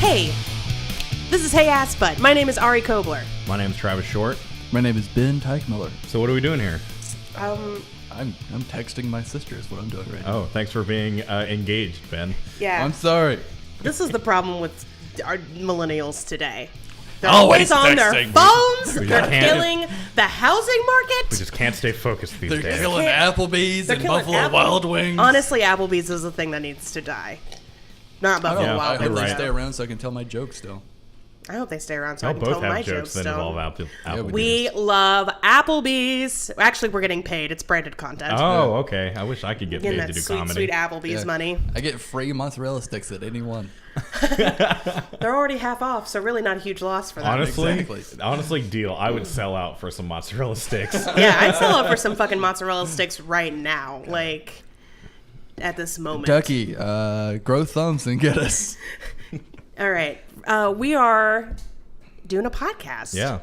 Hey, this is Hey Assbutt. My name is Ari Kobler. My name is Travis Short. My name is Ben Teichmiller. So what are we doing here? I'm texting my sister is what I'm doing right now. Oh, thanks for being engaged, Ben. Yeah. I'm sorry. This is the problem with our millennials today. They're Always always on their texting. phones. We They're just can't- killing the housing market. We just can't stay focused these They're days. killing Applebee's They're and killing Buffalo Apple- Wild Wings. Honestly, Applebee's is the thing that needs to die. Not Buffalo Yeah, Wild I hope Wings. they right. stay around so I can tell my jokes still. I hope they stay around so Y'all I can tell both my have jokes that still. involve Applebee's. We love Applebee's. Actually, we're getting paid. It's branded content. Oh, okay. I wish I could get Getting paid that to do sweet, comedy. sweet Applebee's Yeah. money. I get free mozzarella sticks at any one. They're already half off, so really not a huge loss for them. Honestly, deal. I would sell out for some mozzarella sticks. Yeah, I'd sell out for some fucking mozzarella sticks right now. Like, at this moment. Ducky, grow thumbs and get us. All right. We are doing a podcast. Yeah.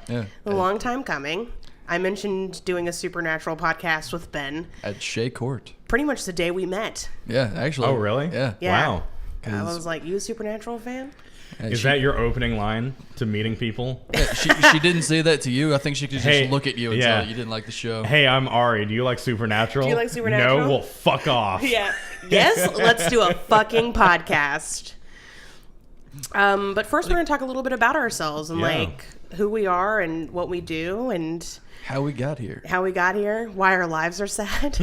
A long time coming. I mentioned doing a supernatural podcast with Ben At Shea Court. pretty much the day we met. Yeah, actually. Oh, really? Yeah. Yeah. Wow. I was like, you a supernatural fan? Is that your opening line to meeting people? She didn't say that to you. I think she could just Hey, look at you and yeah. tell you didn't like the show. Hey, I'm Ari. Do you like Supernatural? Do you like Supernatural? No? Well, fuck off. Yeah. Yes, let's do a fucking podcast. But first we're going to talk a little bit about ourselves and Yeah. like who we are and what we do and How we got here. how we got here, why our lives are sad.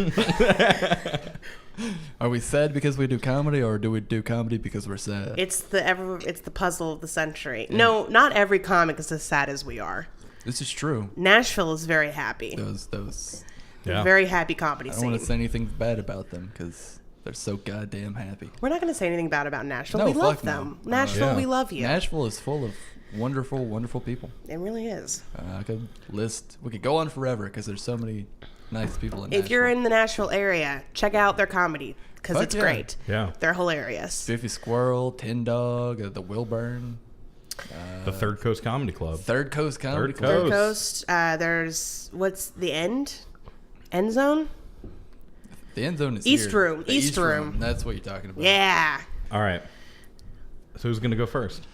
Are we sad because we do comedy, or do we do comedy because we're sad? It's the puzzle of the century. No, not every comic is as sad as we are. This is true. Nashville is very happy. Those. Yeah. Very happy comedy I don't want scene. to say anything bad about them because they're so goddamn happy. We're not going to say anything bad about Nashville. No, We love fuck no. them. Nashville, Yeah. we love you. Nashville is full of wonderful, wonderful people. It really is. I could list. We could go on forever because there's so many nice people in Nashville. If you're in the Nashville area, check out their comedy because Fuck it's yeah. great. Yeah. They're hilarious. Spiffy Squirrel, Tin Dog, the Wilburn, The Third Coast Comedy Club. Third Coast Comedy Third Club. Third Coast. There's what's the end? End zone. The End Zone is East here. Room. The East Room. That's what you're talking about. Yeah. All right. So who's going to go first?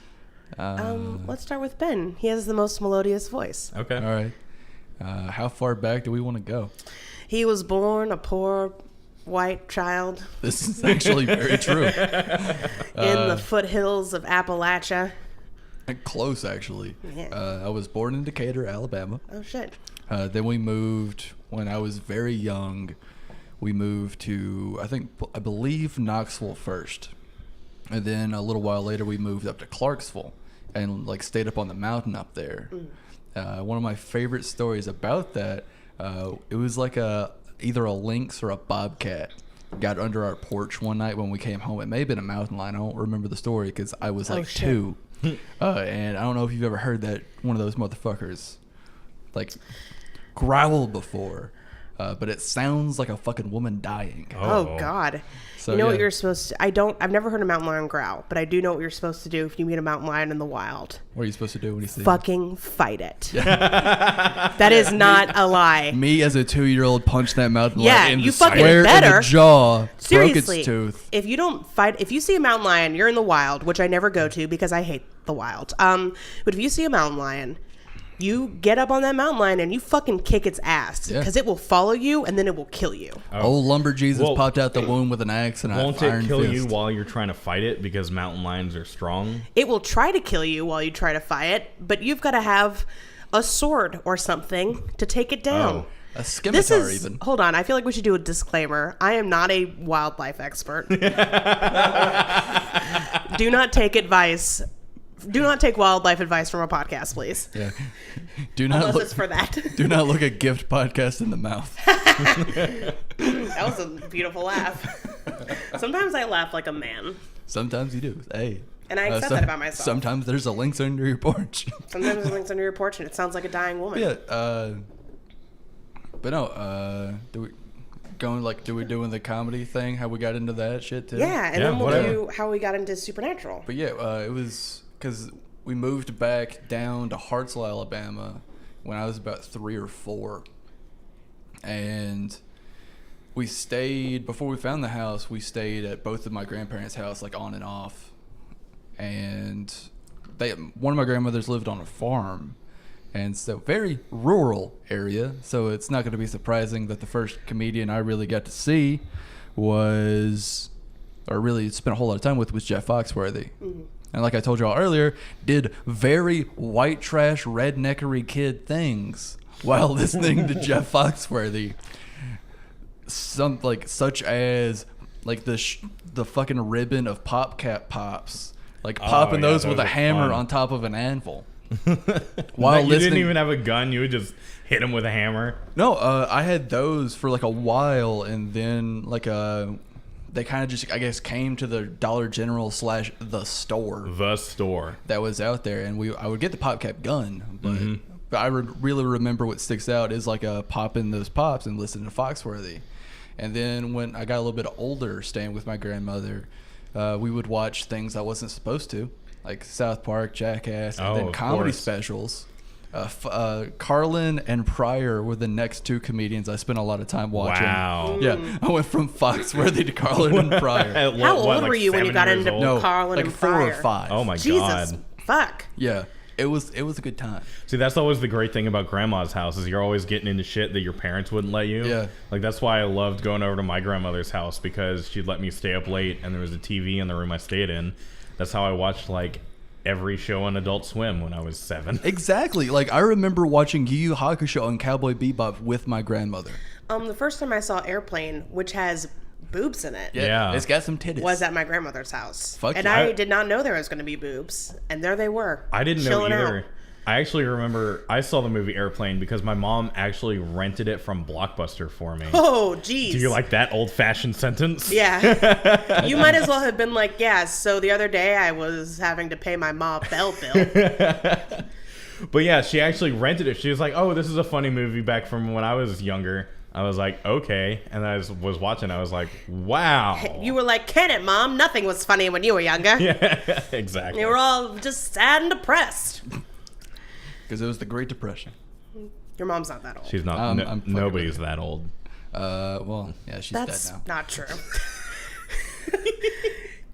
Let's start with Ben. He has the most melodious voice. Okay. All right. How far back do we want to go? He was born a poor white child This is actually very true. in the foothills of Appalachia. Close, actually. Yeah. I was born in Decatur, Alabama. Oh shit. Then we moved when I was very young. We moved to, I believe Knoxville first. And then a little while later, we moved up to Clarksville and like stayed up on the mountain up there. One of my favorite stories about that, it was like either a lynx or a bobcat got under our porch one night when we came home. It may have been a mountain lion. I don't remember the story because I was like shit. 2. And I don't know if you've ever heard that one of those motherfuckers like growl before. But it sounds like a fucking woman dying. Oh God. So, you know what yeah. you're supposed to I've never heard a mountain lion growl, but I do know what you're supposed to do if you meet a mountain lion in the wild. What are you supposed to do when you see Fucking fight it. That is not a lie. me as a 2-year-old punched that mountain Yeah, lion in you the fucking square in better. the jaw, Seriously, broke its tooth. if you don't fight, if you see a mountain lion, you're in the wild, which I never go to because I hate the wild. But if you see a mountain lion, you get up on that mountain lion and you fucking kick its ass Yeah. because it will follow you and then it will kill you. Old lumber Jesus Well, popped out the womb with an axe and Won't an iron it kill fist. you while you're trying to fight it because mountain lions are strong? It will try to kill you while you try to fight it, but you've got to have a sword or something to take it down. Oh. A scimitar even. Hold on, I feel like we should do a disclaimer. I am not a wildlife expert. Do not take advice. Do not take wildlife advice from a podcast, please. Yeah. Do not Unless look it's for that. Do not look a gift podcast in the mouth. That was a beautiful laugh. Sometimes I laugh like a man. Sometimes you do. Hey. And I accept that about myself. Sometimes there's a lynx under your porch. Sometimes it links under your porch and it sounds like a dying woman. Yeah, but no, do we doing the comedy thing? How we got into that shit too? Yeah, and Yeah, then we'll whatever. do how we got into Supernatural. But yeah, it was because we moved back down to Hartselle, Alabama, when I was about 3 or 4, and we stayed before we found the house. We stayed at both of my grandparents' house, like on and off, and one of my grandmothers lived on a farm, and so very rural area. So it's not going to be surprising that the first comedian I really got to see was, or really spent a whole lot of time with, was Jeff Foxworthy. Mm-hmm. And like I told y'all earlier, did very white trash redneckery kid things while listening to Jeff Foxworthy. Such as like the fucking ribbon of Pop Cap Pops, like popping those with a hammer on top of an anvil. While you didn't even have a gun, you would just hit him with a hammer. No, I had those for like a while, and then they kind of just, I guess, came to the Dollar General / the store. The store that was out there, and I would get the Pop Cap gun, but I really remember what sticks out is like popping those pops and listening to Foxworthy. And then when I got a little bit older, staying with my grandmother, we would watch things I wasn't supposed to, like South Park, Jackass, and then comedy specials. Carlin and Pryor were the next two comedians I spent a lot of time watching. Wow. Yeah, I went from Foxworthy to Carlin and Pryor. How old were you when you got into Carlin and Pryor? Like 4 or 5. Oh my Jesus, God. Fuck. Yeah. It was a good time. See, that's always the great thing about grandma's house is you're always getting into shit that your parents wouldn't let you. Yeah. Like, that's why I loved going over to my grandmother's house, because she'd let me stay up late and there was a TV in the room I stayed in. That's how I watched, like, every show on Adult Swim when I was 7. Exactly. Like, I remember watching Yu Yu Hakusho and Cowboy Bebop with my grandmother. The first time I saw Airplane, which has boobs in it. Yeah. It's got some titties. Was at my grandmother's house. Fuck and yeah. I did not know there was going to be boobs. And there they were. I didn't know chilling either. out. I actually remember I saw the movie Airplane because my mom actually rented it from Blockbuster for me. Oh, geez. Do you like that old-fashioned sentence? Yeah. You might as well have been like, yeah, so the other day I was having to pay my Ma Bell bill. But yeah, she actually rented it. She was like, oh, this is a funny movie back from when I was younger. I was like, okay. And I was watching. I was like, wow. You were like, "Can it, Mom? Nothing was funny when you were younger." Yeah, exactly. You were all just sad and depressed. Because it was the Great Depression. Your mom's not that old. She's not. Nobody's that old. Well, yeah, she's That's dead now. not true.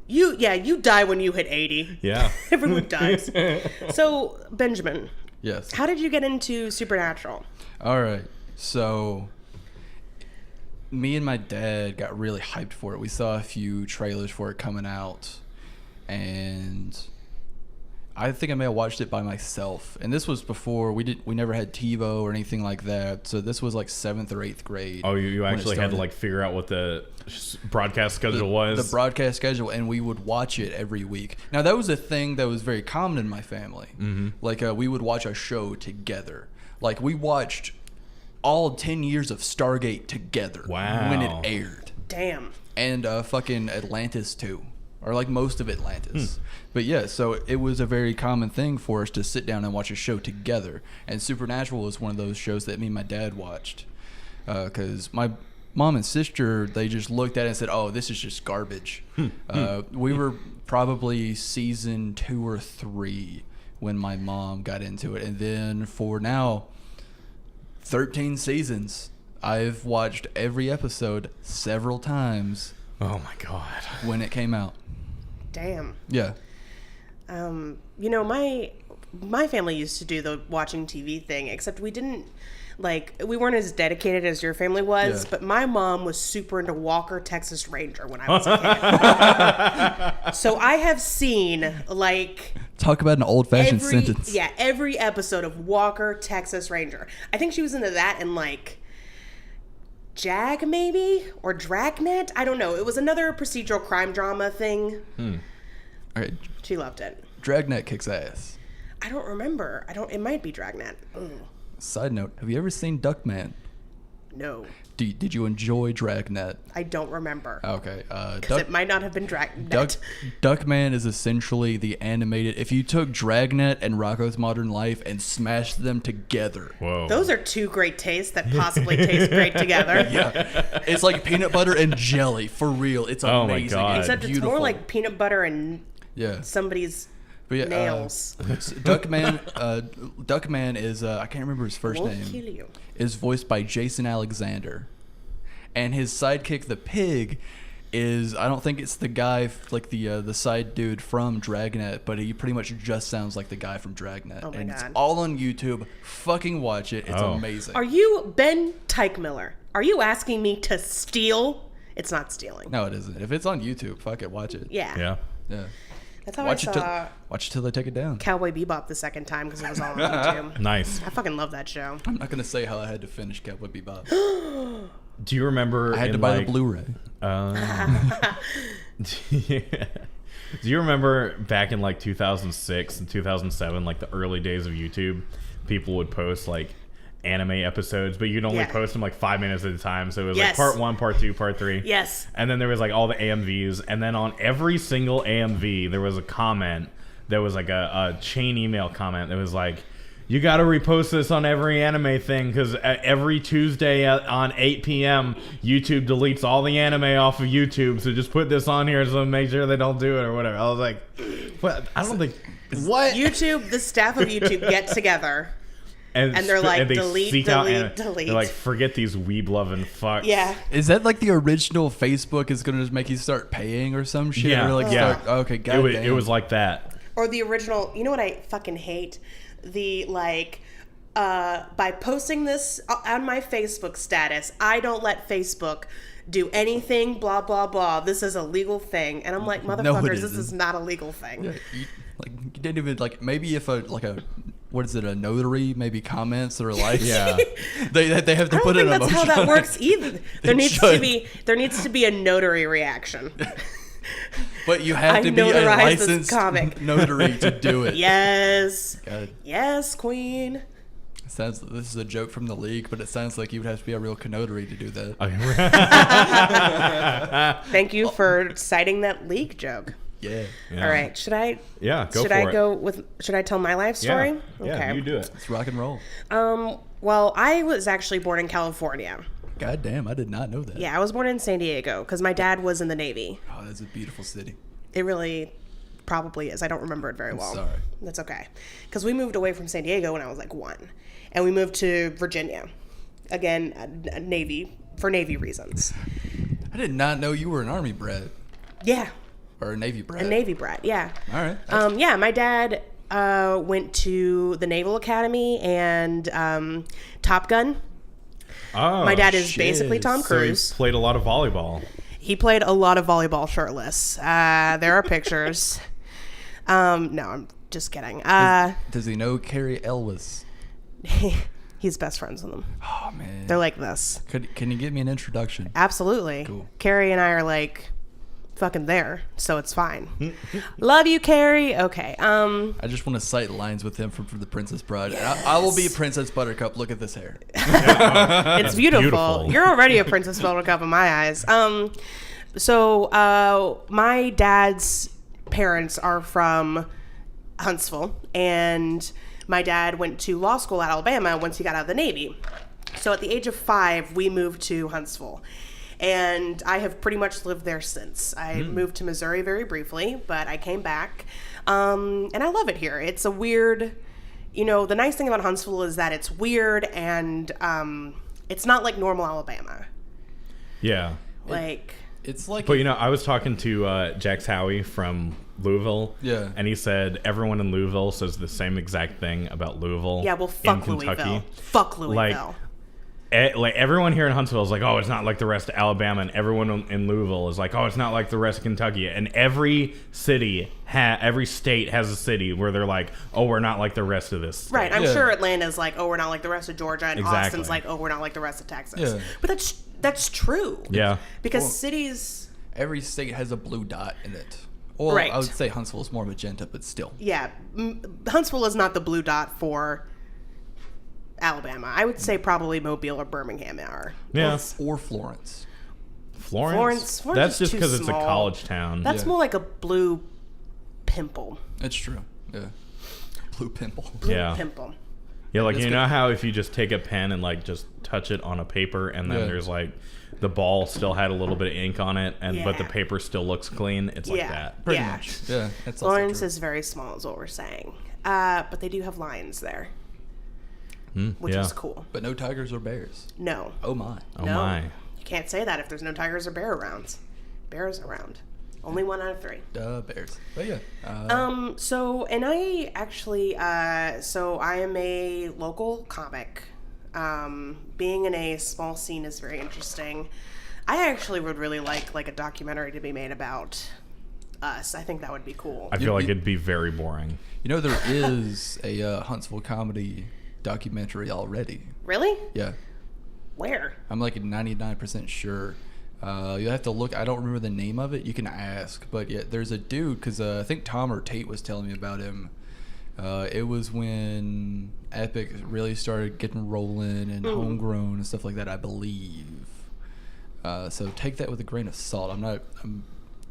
You die when you hit 80. Yeah. Everyone dies. So, Benjamin. Yes. How did you get into Supernatural? All right. So, me and my dad got really hyped for it. We saw a few trailers for it coming out, and I think I may have watched it by myself. And this was before we never had TiVo or anything like that. So this was like 7th or 8th grade. Oh, you actually had to like figure out what the broadcast schedule was? The broadcast schedule, and we would watch it every week. Now, that was a thing that was very common in my family. Mm-hmm. Like, we would watch a show together. Like, we watched all 10 years of Stargate together. Wow. When it aired. Damn. And fucking Atlantis too, or like most of Atlantis. But yeah, so it was a very common thing for us to sit down and watch a show together. And Supernatural was one of those shows that me and my dad watched, because my mom and sister, they just looked at it and said, "Oh, this is just garbage." We were probably season 2 or 3 when my mom got into it, and then for now 13 seasons. I've watched every episode several times. Oh my God. When it came out. Damn. Yeah. You know, my family used to do the watching TV thing, except we didn't, like, we weren't as dedicated as your family was, but my mom was super into Walker, Texas Ranger when I was a kid. So I have seen, like... Talk about an old-fashioned sentence. Yeah, every episode of Walker, Texas Ranger. I think she was into that and, like, Jag, maybe? Or Dragnet? I don't know. It was another procedural crime drama thing. All right. She loved it. Dragnet kicks ass. I don't remember. It might be Dragnet. Side note, have you ever seen Duckman? No. Did you enjoy Dragnet? I don't remember. Okay. Because it might not have been Dragnet. Duckman is essentially the animated... If you took Dragnet and Rocko's Modern Life and smashed them together... Whoa. Those are two great tastes that possibly taste great together. Yeah. It's like peanut butter and jelly. For real. It's amazing. Oh my God. It's Except beautiful. it's more like peanut butter and somebody's nails. Duckman is... I can't remember his first name. Kill you. Is voiced by Jason Alexander. And his sidekick, the pig, is, I don't think it's the guy, like the side dude from Dragnet, but he pretty much just sounds like the guy from Dragnet. Oh my and God. It's all on YouTube. Fucking watch it. It's amazing. Are you Ben Teichmiller? Are you asking me to steal? It's not stealing. No, it isn't. If it's on YouTube, fuck it, watch it. Yeah. Yeah. That's how Watch I saw it till they take it down. Cowboy Bebop the second time because it was all on YouTube. Nice. I fucking love that show. I'm not gonna say how I had to finish Cowboy Bebop. Do you remember? I had to buy the Blu-ray. Do you remember back in like 2006 and 2007, like the early days of YouTube, people would post like anime episodes, but you'd only post them like 5 minutes at a time. So it was like part 1, part 2, part 3. Yes. And then there was like all the AMVs, and then on every single AMV there was a comment that was like a chain email comment that was like, you got to repost this on every anime thing because every Tuesday on 8 p.m. YouTube deletes all the anime off of YouTube, so just put this on here so make sure they don't do it or whatever. I was like, what? I don't think what YouTube, the staff of YouTube get together. And they're like, delete. They're like, forget these weeb-loving fucks. Yeah. Is that like the original Facebook is going to just make you start paying or some shit? Yeah. Or like okay, goddamn. It was like that. Or the original, you know what I fucking hate? The, like, by posting this on my Facebook status, I don't let Facebook do anything, blah, blah, blah. This is a legal thing. And I'm like, motherfuckers, this is not a legal thing. Yeah, you didn't even, like, maybe if a notary maybe comments or likes. Yeah. they have to put an emotion. I don't think that's how that works either. There needs to be a notary reaction. But you have to be a licensed comic notary to do it. Yes. God. Yes, queen. This is a joke from the league, but it sounds like you would have to be a real notary to do that. Thank you for citing that league joke. Yeah. All right. Should I? Yeah. Go should for I it. go with? Should I tell my life story? Yeah. Yeah. Okay. You do it. Let's rock and roll. Well, I was actually born in California. God damn, I did not know that. Yeah, I was born in San Diego because my dad was in the Navy. Oh, that's a beautiful city. It really probably is. I don't remember it very well. Sorry. That's okay. Because we moved away from San Diego when I was like 1. And we moved to Virginia. Again, Navy, for Navy reasons. I did not know you were an Army brat. Yeah. Or a Navy brat. A Navy brat, yeah. All right. Yeah, my dad went to the Naval Academy and Top Gun. Oh, My dad is basically Tom Cruise. So he played a lot of volleyball. He played a lot of volleyball shirtless. There are pictures. No, I'm just kidding. Does he know Carrie Elwes? He's best friends with them. Oh, man. They're like this. Can you give me an introduction? Absolutely. Cool. Carrie and I are like fucking there, so it's fine. Love you, Carrie. Okay. I just want to cite lines with him from The Princess Bride. Yes. I will be Princess Buttercup. Look at this hair. It's beautiful. beautiful. You're already a Princess Buttercup in my eyes. So my dad's parents are from Huntsville, and my dad went to law school at Alabama once he got out of the Navy. So at the age of 5, we moved to Huntsville. And I have pretty much lived there since. I moved to Missouri very briefly, but I came back. And I love it here. It's a weird, the nice thing about Huntsville is that it's weird and it's not like normal Alabama. Yeah. It's like... But, I was talking to Jax Howie from Louisville. Yeah. And he said everyone in Louisville says the same exact thing about Louisville. Yeah, well, fuck Louisville. Fuck Louisville. Like everyone here in Huntsville is like, oh, it's not like the rest of Alabama, and everyone in Louisville is like, oh, it's not like the rest of Kentucky. And every state has a city where they're like, oh, we're not like the rest of this state. Right. I'm sure Atlanta's like, oh, we're not like the rest of Georgia, and Exactly. Austin's like, oh, we're not like the rest of Texas. Yeah. But that's true. Yeah. Because cities. Every state has a blue dot in it. Or Right. I would say Huntsville is more magenta, but still. Yeah. Huntsville is not the blue dot for Alabama. I would say probably Mobile or Birmingham are. Yeah. Or Florence. Florence? Florence That's is just too because it's a small. college town. That's Yeah. more like a blue pimple. It's true. Yeah. Blue pimple. Blue Yeah. pimple. Yeah, like That's you good. know how if you just take a pen and like just touch it on a paper and then Yeah. there's like the ball still had a little bit of ink on it but the Yeah. paper still looks clean. It's like that. Pretty Yeah. much. Yeah. That's also Florence true. is very small is what we're saying. But they do have lions there, which yeah. is cool. But no tigers or bears. No. Oh my. Oh No. my. You can't say that if there's no tigers or bear around. Bears around. Only 1 out of 3. Bears. But yeah. So I am a local comic. Being in a small scene is very interesting. I actually would really like a documentary to be made about us. I think that would be cool. I feel like it'd be very boring. You know, there is a Huntsville comedy documentary already. Really? Yeah. Where? I'm like 99% sure. You have to look. I don't remember the name of it. You can ask. But yeah, there's a dude, because I think Tom or Tate was telling me about him. It was when Epic really started getting rolling and homegrown and stuff like that, I believe. So take that with a grain of salt.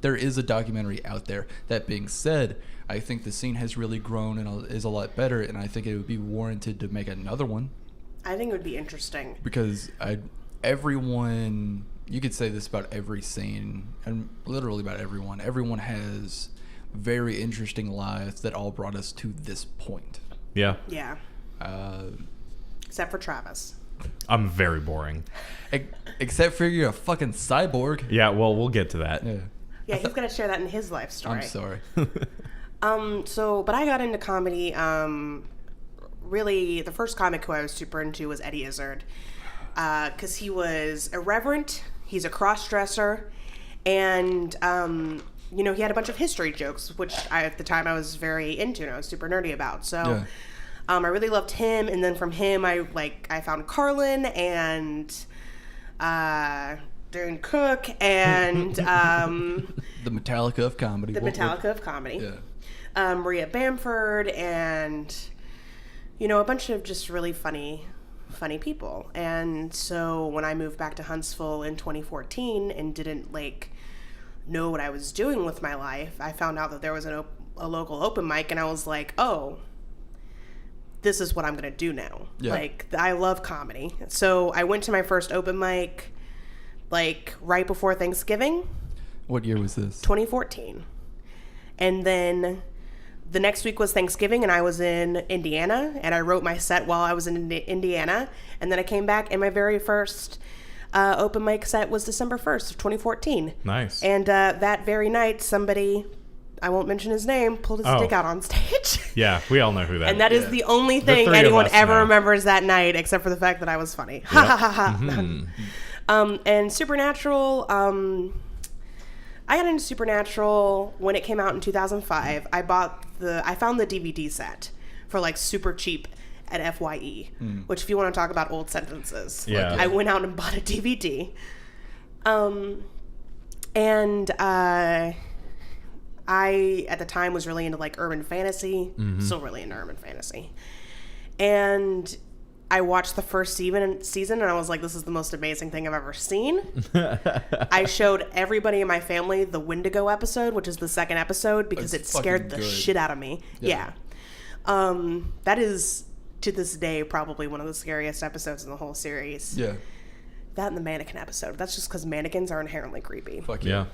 There is a documentary out there. That being said, I think the scene has really grown and is a lot better, and I think it would be warranted to make another one. I think it would be interesting. Because everyone, you could say this about every scene, and literally about everyone. Everyone has very interesting lives that all brought us to this point. Yeah. Yeah. Except for Travis. I'm very boring. Except for you're a fucking cyborg. Yeah, well, we'll get to that. Yeah, he's going to share that in his life story. I'm sorry. But I got into comedy, really, the first comic who I was super into was Eddie Izzard. Because he was irreverent, he's a cross-dresser, and, he had a bunch of history jokes, which at the time I was very into and I was super nerdy about. So... Yeah. I really loved him, and then from him, I found Carlin and Darren Cook and the Metallica of comedy. Yeah. Maria Bamford and a bunch of just really funny people. And so when I moved back to Huntsville in 2014 and didn't know what I was doing with my life, I found out that there was a local open mic, and I was like, oh. This is what I'm going to do now. Yeah. I love comedy. So I went to my first open mic, right before Thanksgiving. What year was this? 2014. And then the next week was Thanksgiving, and I was in Indiana, and I wrote my set while I was in Indiana. And then I came back, and my very first open mic set was December 1st of 2014. Nice. And that very night, somebody... I won't mention his name, pulled his dick out on stage. Yeah, we all know who that is. And that is the only thing anyone ever remembers that night, except for the fact that I was funny. Ha ha ha ha. And Supernatural, I got into Supernatural when it came out in 2005. I found the DVD set for super cheap at FYE, which if you want to talk about old sentences, I went out and bought a DVD. I, at the time, was really into urban fantasy, still really into urban fantasy. And I watched the first season and I was like, this is the most amazing thing I've ever seen. I showed everybody in my family the Wendigo episode, which is the second episode, because it scared the shit out of me. Yeah. That is, to this day, probably one of the scariest episodes in the whole series. Yeah. That and the mannequin episode. That's just because mannequins are inherently creepy. Fuck yeah.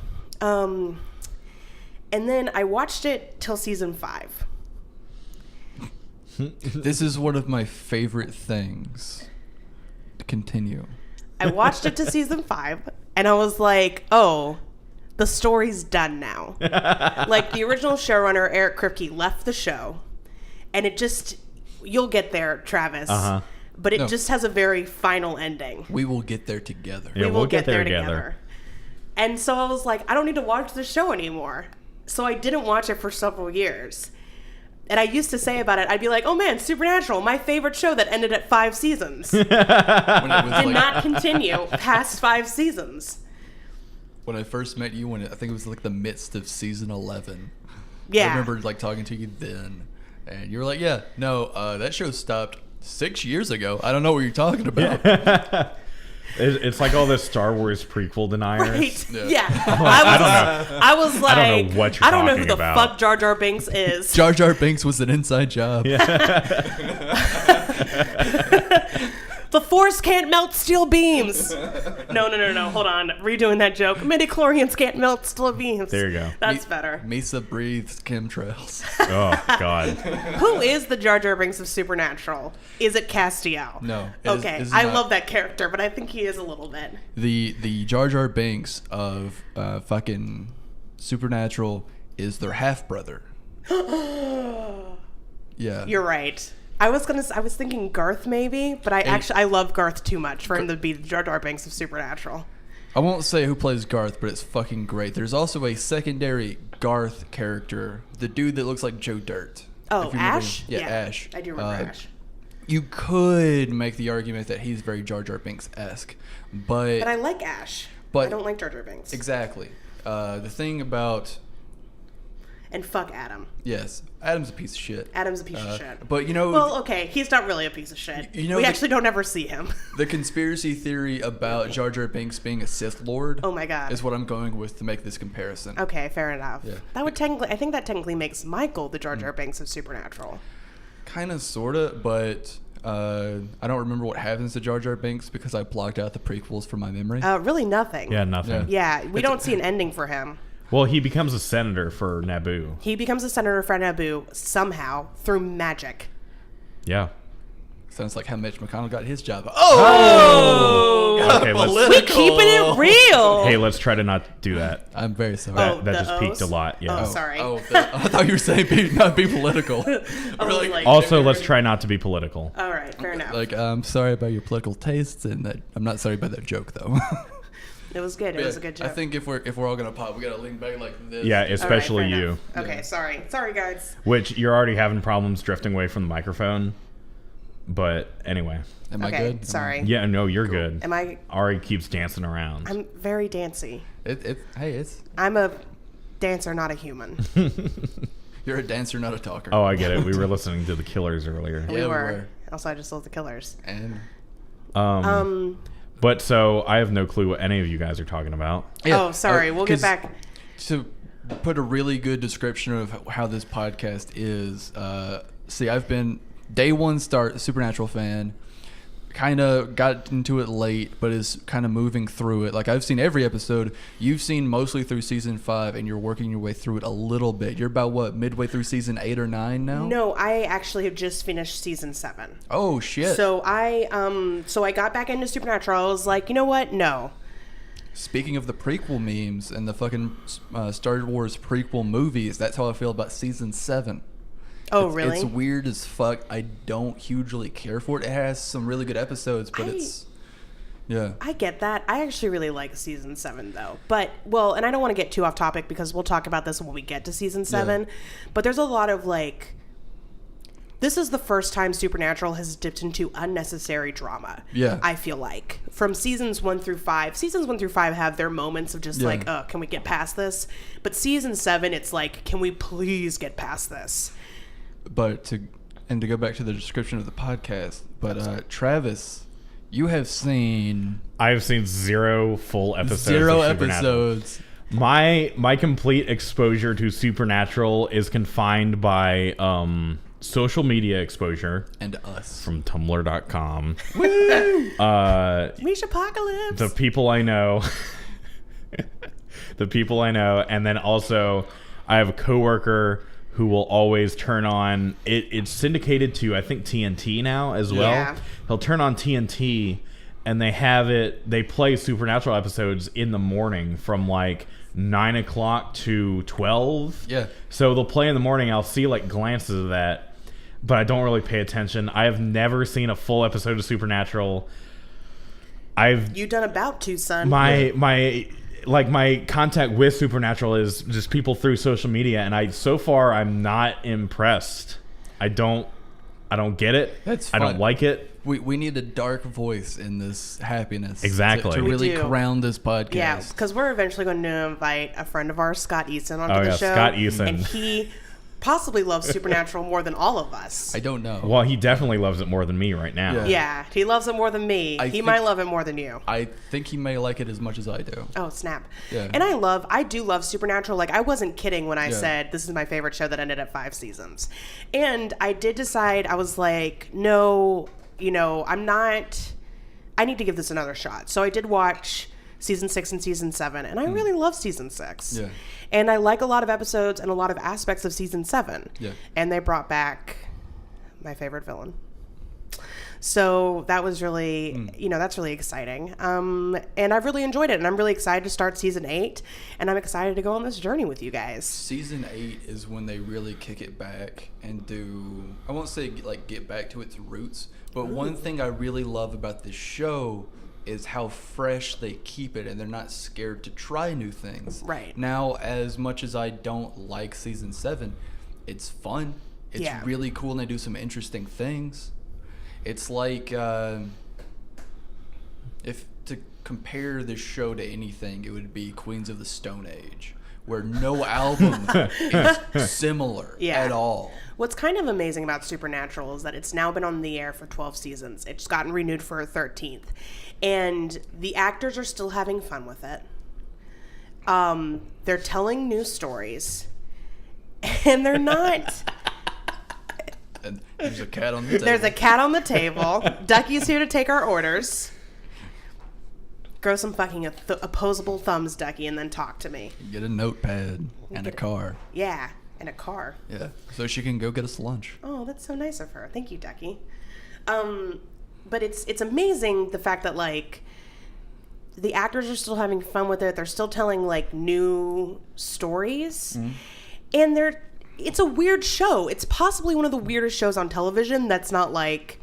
And then I watched it till season 5. This is one of my favorite things. Continue. I watched it to season 5, and I was like, oh, the story's done now. The original showrunner, Eric Kripke, left the show, and it just, you'll get there, Travis. But it just has a very final ending. We will get there together. Yeah, we'll get there together. And so I was like, I don't need to watch the show anymore. So I didn't watch it for several years. And I used to say about it, I'd be like, oh man, Supernatural, my favorite show that ended at 5 seasons. Did not continue past 5 seasons. When I first met you, I think it was the midst of season 11. Yeah. I remember talking to you then. And you were like, yeah, no, that show stopped 6 years ago. I don't know what you're talking about. It's like all the Star Wars prequel deniers. Right. Yeah. I was like, I don't know what you're I don't know who the about. fuck Jar Jar Binks is. Jar Jar Binks was an inside job. Yeah. The Force can't melt steel beams. No. Hold on. Redoing that joke. Midichlorians can't melt steel beams. There you go. That's better. Misa breathes chemtrails. Oh, God. Who is the Jar Jar Binks of Supernatural? Is it Castiel? No. Okay. I love that character, but I think he is a little bit. The Jar Jar Binks of fucking Supernatural is their half brother. Yeah. You're right. I was thinking Garth maybe, but I love Garth too much for him to be the Jar Jar Binks of Supernatural. I won't say who plays Garth, but it's fucking great. There's also a secondary Garth character, the dude that looks like Joe Dirt. Oh, Ash? Yeah, Ash. I do remember Ash. You could make the argument that he's very Jar Jar Binks-esque, but I like Ash. But I don't like Jar Jar Binks. Exactly. The thing about... And fuck Adam. Yes. Adam's a piece of shit. Adam's a piece of shit. But, you know... Well, okay. He's not really a piece of shit. You know we actually don't ever see him. The conspiracy theory about Jar Jar Binks being a Sith Lord... Oh, my God. ...is what I'm going with to make this comparison. Okay, fair enough. Yeah. That would technically... I think that technically makes Michael the Jar Jar Binks of Supernatural. Kind of, sort of, but... I don't remember what happens to Jar Jar Binks because I blocked out the prequels from my memory. Really nothing. Yeah, nothing. Yeah, we don't see an ending for him. Well, he becomes a senator for Naboo. He becomes a senator for Naboo somehow through magic. Yeah. Sounds like how Mitch McConnell got his job. Okay, We keeping it real. Hey, let's try to not do that. I'm very sorry. That just O's? peaked a lot. Yeah. Oh, sorry. I thought you were saying not be political. Also, let's try not to be political. All right, fair enough. I'm sorry about your political tastes, and that I'm not sorry about that joke though. It was good. It was a good joke. I think if we're all gonna pop, we gotta lean back like this. Yeah, especially All right, fair you. enough. Okay, sorry guys. Which you're already having problems drifting away from the microphone. But anyway. Am I Okay, good? sorry. Yeah, no, you're good. Am I? Ari keeps dancing around. I'm very dancy. It's. I'm a dancer, not a human. You're a dancer, not a talker. Oh, I get it. We were listening to the Killers earlier. We were. Also, I just love the Killers. And. But so I have no clue what any of you guys are talking about. Yeah, Oh, sorry. We'll get back. To put a really good description of how this podcast is. See, I've been day one start Supernatural fan. Kind of got into it late, but is kind of moving through it. Like I've seen every episode. You've seen mostly through season 5, and you're working your way through it a little bit. You're about what, midway through season 8 or 9 now? No, I actually have just finished season 7. Oh shit! So I got back into Supernatural. I was like, you know what? No. Speaking of the prequel memes and the fucking Star Wars prequel movies, that's how I feel about season 7. Oh, really? It's weird as fuck. I don't hugely care for it. It has some really good episodes, but yeah. I get that. I actually really like season 7 though. But and I don't want to get too off topic because we'll talk about this when we get to season 7. Yeah. But there's a lot of this is the first time Supernatural has dipped into unnecessary drama. Yeah. I feel like. From seasons 1 through 5. Seasons 1 through 5 have their moments of just can we get past this? But season 7, it's like, can we please get past this? But to go back to the description of the podcast, Travis, you have seen... I've seen 0 full episodes. 0 of episodes. My complete exposure to Supernatural is confined by social media exposure. And us. From Tumblr.com. Woo! Apocalypse. The people I know. And then also I have a coworker who will always turn on it's syndicated to I think TNT now as well. Yeah. He'll turn on TNT and they play Supernatural episodes in the morning from 9 o'clock to 12. Yeah. So they'll play in the morning. I'll see glances of that, but I don't really pay attention. I have never seen a full episode of Supernatural. You've done about 2, son. My contact with Supernatural is just people through social media, and I'm not impressed. I don't get it. That's fine. I don't like it. We need a dark voice in this happiness. Exactly. To really crown this podcast. Yeah, because we're eventually going to invite a friend of ours, Scott Eason, onto the show. Scott Eason. And he possibly loves Supernatural more than all of us. I don't know. Well, he definitely loves it more than me right now. Yeah, he loves it more than me. He might love it more than you. I think he may like it as much as I do. Oh, snap. Yeah. And I do love Supernatural. I wasn't kidding when I said this is my favorite show that ended at 5 seasons. And I did decide, I was like, no, I'm not... I need to give this another shot. So I did watch season 6 and season 7, and I really love season 6. Yeah. And I like a lot of episodes and a lot of aspects of season 7. Yeah. And they brought back my favorite villain. So that was really, that's really exciting. And I've really enjoyed it, and I'm really excited to start season 8, and I'm excited to go on this journey with you guys. Season 8 is when they really kick it back and do, I won't say like get back to its roots, but one thing I really love about this show is how fresh they keep it, and they're not scared to try new things. Right. Now, as much as I don't like season 7, it's fun. It's really cool, and they do some interesting things. It's like, if to compare this show to anything, it would be Queens of the Stone Age, where no album is similar at all. What's kind of amazing about Supernatural is that it's now been on the air for 12 seasons. It's gotten renewed for a 13th. And the actors are still having fun with it. They're telling new stories. And they're not... And there's a cat on the table. There's a cat on the table. Ducky's here to take our orders. Grow some fucking opposable thumbs, Ducky, and then talk to me. Get a notepad and a car. Yeah, and a car. Yeah, so she can go get us lunch. Oh, that's so nice of her. Thank you, Ducky. But it's amazing the fact that, like, the actors are still having fun with it. They're still telling, like, new stories. And it's a weird show. It's possibly one of the weirdest shows on television that's not like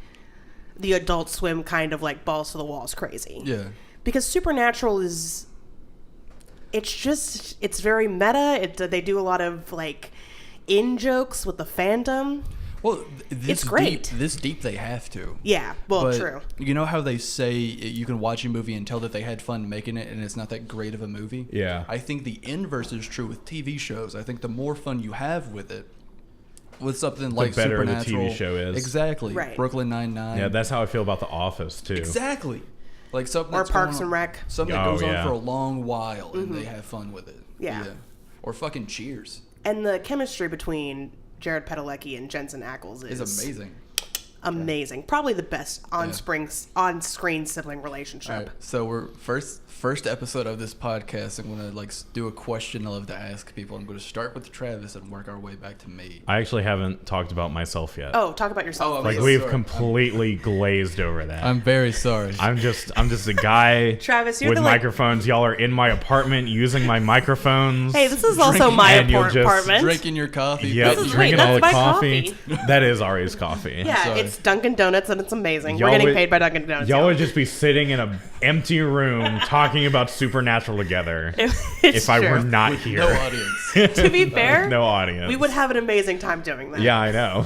the Adult Swim kind of like balls to the walls crazy. Yeah. Because Supernatural it's very meta. They do a lot of like in-jokes with the fandom. Well, it's great. This deep they have to. Yeah, well, true. You know how they say you can watch a movie and tell that they had fun making it and it's not that great of a movie? Yeah. I think the inverse is true with TV shows. I think the more fun you have with it, with something like Supernatural. The better the TV show is. Exactly. Right. Brooklyn Nine-Nine. Yeah, that's how I feel about The Office, too. Exactly. Like something or that's Parks and Rec. Something that goes on for a long while and they have fun with it. Yeah. Or fucking Cheers. And the chemistry between Jared Padalecki and Jensen Ackles is amazing. Amazing. Probably the best on-screen sibling relationship. All right, so we're first episode of this podcast. I'm going to do a question I love to ask people. I'm going to start with Travis and work our way back to me. I actually haven't talked about myself yet. Oh, talk about yourself. We've completely glazed over that. I'm very sorry. I'm just a guy Travis, with microphones. Y'all are in my apartment using my microphones. Hey, this is also my apartment. Drinking your coffee. Yep, drinking all the coffee. That is Ari's coffee. Yeah, it's Dunkin' Donuts and it's amazing. We're getting paid by Dunkin' Donuts. Y'all would just be sitting in an empty room talking about Supernatural together if I were not here. No audience. To be fair, no audience. We would have an amazing time doing that. Yeah, I know.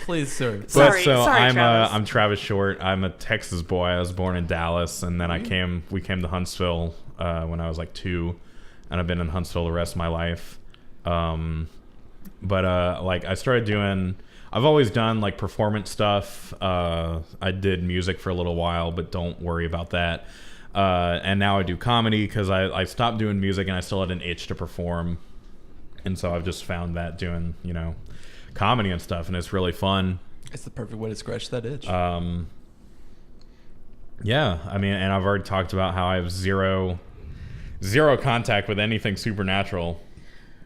Please, sir. Sorry, I'm Travis Short. I'm a Texas boy. I was born in Dallas, and then we came to Huntsville when I was like 2, and I've been in Huntsville the rest of my life. But I started doing. I've always done like performance stuff. I did music for a little while, but don't worry about that. And now I do comedy because I stopped doing music and I still had an itch to perform. And so I've just found that doing, comedy and stuff, and it's really fun. It's the perfect way to scratch that itch. Yeah, I mean, and I've already talked about how I have zero contact with anything supernatural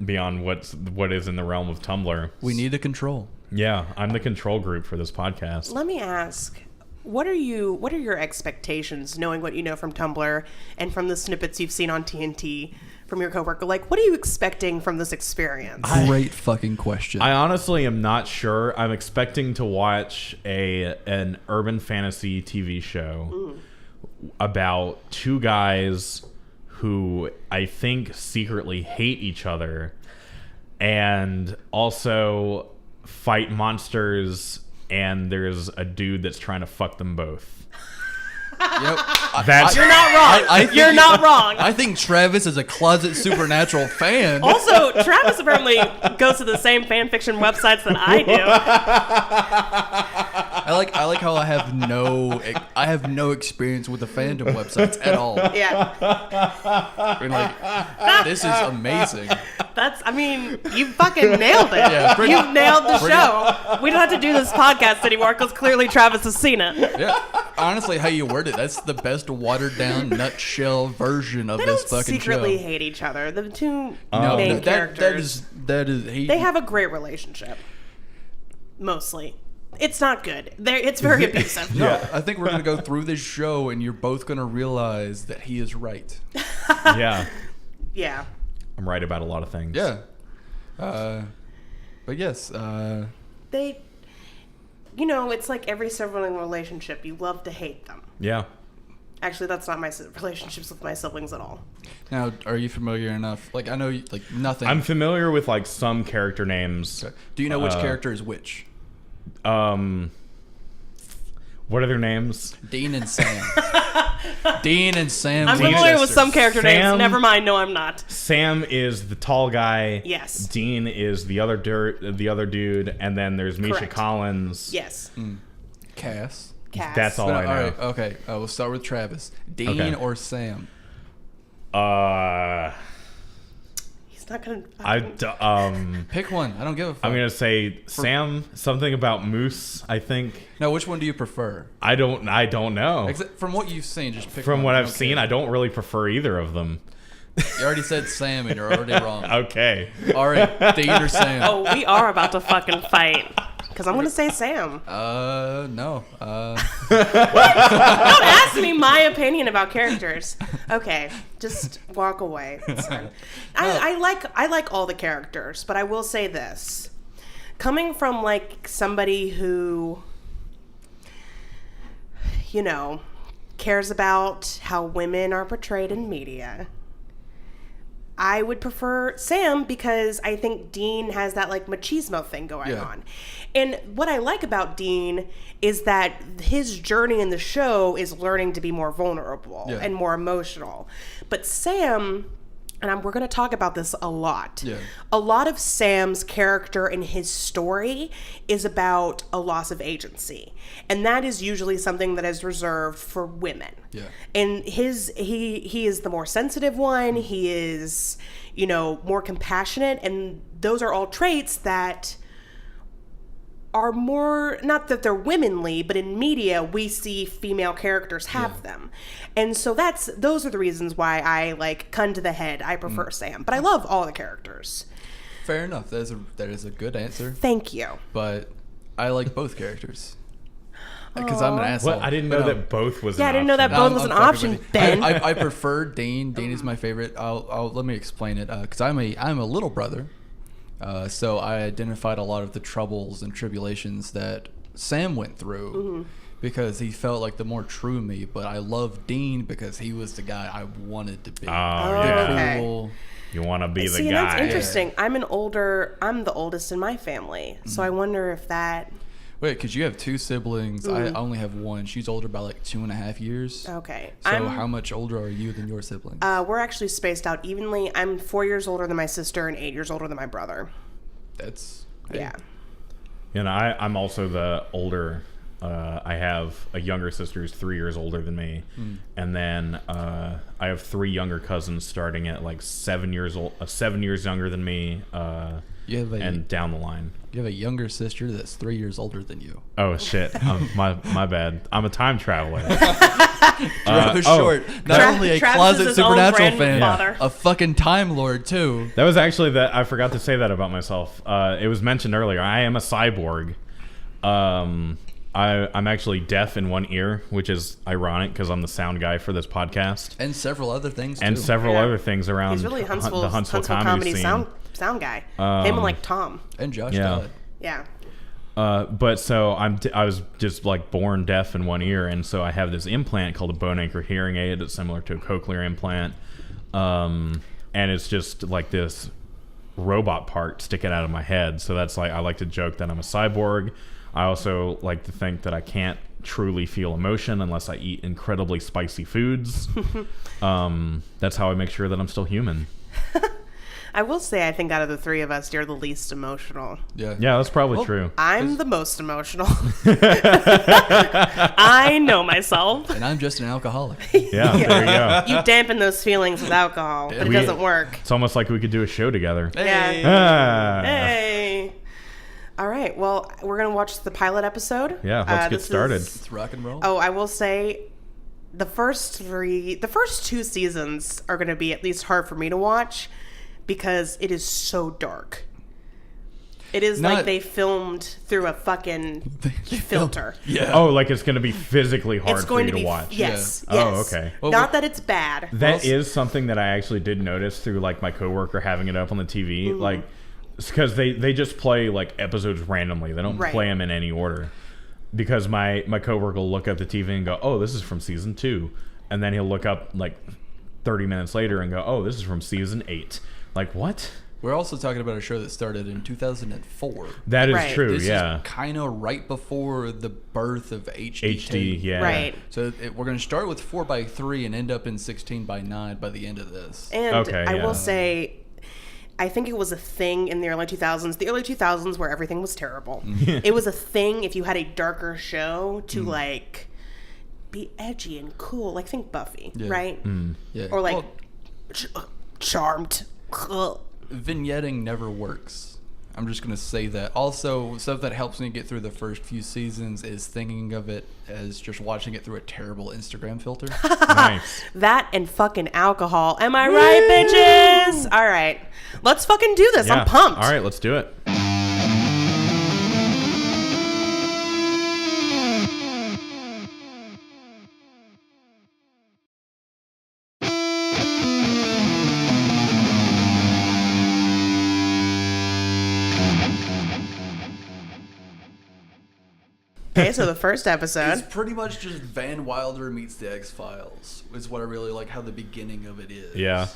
beyond what is in the realm of Tumblr. We need a control. Yeah, I'm the control group for this podcast. Let me ask, what are your expectations, knowing what you know from Tumblr and from the snippets you've seen on TNT from your coworker? Like, what are you expecting from this experience? Great fucking question. I honestly am not sure. I'm expecting to watch an urban fantasy TV show about 2 guys who I think secretly hate each other and also fight monsters, and there's a dude that's trying to fuck them both. Yep. You're not wrong. You're not wrong. I think Travis is a closet Supernatural fan. Also, Travis apparently goes to the same fan fiction websites that I do. I like how I have no experience with the fandom websites at all. Yeah. I mean, this is amazing. You fucking nailed it. Yeah, you nailed the show. We don't have to do this podcast anymore because clearly Travis has seen it. Yeah. honestly how you word it. That's the best watered down nutshell version of They this don't fucking secretly show. hate each other. The two No, main characters. that is They have a great relationship. Mostly. It's not good. It's very abusive. No, I think we're gonna go through this show and you're both gonna realize that he is right. Yeah. Yeah. I'm right about a lot of things. Yeah. But yes, They, it's like every sibling relationship. You love to hate them. Yeah. Actually, that's not my relationships with my siblings at all. now are you familiar enough? Like I know like nothing. I'm familiar with like some character names. Okay. Do you know which character is which? What are their names? Dean and Sam. Dean and Sam. I'm Winchester. familiar with some character names. Sam- Never mind. No, I'm not. Sam is the tall guy. Yes. Dean is the other dude, and then there's Misha Correct. Collins. Yes. Cass. Cass. That's all I know. All right. Okay. We'll start with Travis. Dean Okay. or Sam? He's not gonna. Pick one. I don't give a fuck. I'm gonna say Sam. Something about Moose. I think. No, which one do you prefer? I don't know. From what you've seen, just pick From one. what I I've don't seen, care. I don't really prefer either of them. You already said Sam and you're already wrong. Okay. All right, Dean or Sam? Oh, we are about to fucking fight. Because I'm gonna say Sam. No. Don't ask me my opinion about characters. Okay, just walk away. It's fine. I like all the characters, but I will say this: coming from like somebody who, cares about how women are portrayed in media, I would prefer Sam because I think Dean has that like machismo thing going on. And what I like about Dean is that his journey in the show is learning to be more vulnerable and more emotional. But Sam, and we're going to talk about this a lot. Yeah. A lot of Sam's character and his story is about a loss of agency. And that is usually something that is reserved for women. Yeah. And he is the more sensitive one. He is, more compassionate. And those are all traits that are more, not that they're womanly, but in media we see female characters have them. And so those are the reasons why I like gun to the head. I prefer Sam, but I love all the characters. Fair enough. That is a good answer. Thank you. But I like both characters. Because I'm an asshole. What? I didn't know that both was. Yeah, an I didn't know that option. both was an option, Ben. I prefer Dean. Dean is my favorite. I'll let me explain it. Because I'm a little brother. So I identified a lot of the troubles and tribulations that Sam went through because he felt like the more true me. But I love Dean because he was the guy I wanted to be. Oh, yeah. okay. Cool. You want to be the See, guy. that's interesting. I'm the oldest in my family. So I wonder if that... Wait, because you have two siblings. I only have one. She's older by like 2.5 years. Okay. So how much older are you than your siblings? We're actually spaced out evenly. I'm 4 years older than my sister and 8 years older than my brother. That's... Yeah. I'm also the older. I have a younger sister who's 3 years older than me, and then I have 3 younger cousins starting at like 7 years old, 7 years younger than me, and down the line. You have a younger sister that's 3 years older than you. Oh shit! My bad. I'm a time traveler. Rather short. Not only a Travis is closet his own supernatural fan, grandfather. a fucking time lord too. That was actually that. I forgot to say that about myself. It was mentioned earlier. I am a cyborg. I'm actually deaf in one ear, which is ironic because I'm the sound guy for this podcast. And several other things too. And several other things around He's really the Huntsville comedy scene. sound guy. Him and like Tom. And Josh Yeah. Todd. Yeah. But so I was just like born deaf in one ear, and so I have this implant called a bone anchor hearing aid. It's similar to a cochlear implant, and it's just like this robot part sticking out of my head. So that's like I like to joke that I'm a cyborg. I also like to think that I can't truly feel emotion unless I eat incredibly spicy foods. That's how I make sure that I'm still human. I will say I think out of the three of us, you're the least emotional. Yeah. Yeah, that's probably true. I'm the most emotional. I know myself. And I'm just an alcoholic. Yeah, there you go. You dampen those feelings with alcohol, but it We- doesn't work. It's almost like we could do a show together. Yeah. Ah. Hey. All right. Well, we're going to watch the pilot episode. Yeah, let's get started. Let's rock and roll. Oh, I will say the first two seasons are going to be at least hard for me to watch because it is so dark. It is like they filmed through a fucking filter. Yeah. Oh, like it's going to be physically hard It's going for you to to watch. Yes. Yeah. Yes. Oh, okay. Well, Not that it's bad. That is something that I actually did notice through like my coworker having it up on the TV. Mm-hmm. Like, because they just play like episodes randomly. They don't Right. play them in any order. Because my coworker will look at the TV and go, "Oh, this is from season 2," and then he'll look up like 30 minutes later and go, "Oh, this is from season 8." Like, what? We're also talking about a show that started in 2004. That is Right. true. This Yeah. is kind of right before the birth of HD. HD. Yeah. Right. So we're going to start with 4x3 and end up in 16:9 by the end of this. And Okay, I yeah. will say, I think it was a thing in the early 2000s. The early 2000s where everything was terrible. It was a thing if you had a darker show to like be edgy and cool. Like think Buffy, Yeah. right? Yeah. Or like Well, Charmed. vignetting never works. I'm just going to say that. Also, stuff that helps me get through the first few seasons is thinking of it as just watching it through a terrible Instagram filter. Nice. That and fucking alcohol. Am I right, bitches? All right. Let's fucking do this. Yeah. I'm pumped. All right, let's do it. Okay, so the first episode. It's pretty much just Van Wilder meets the X-Files. Is what I really like how the beginning of it is. Yeah.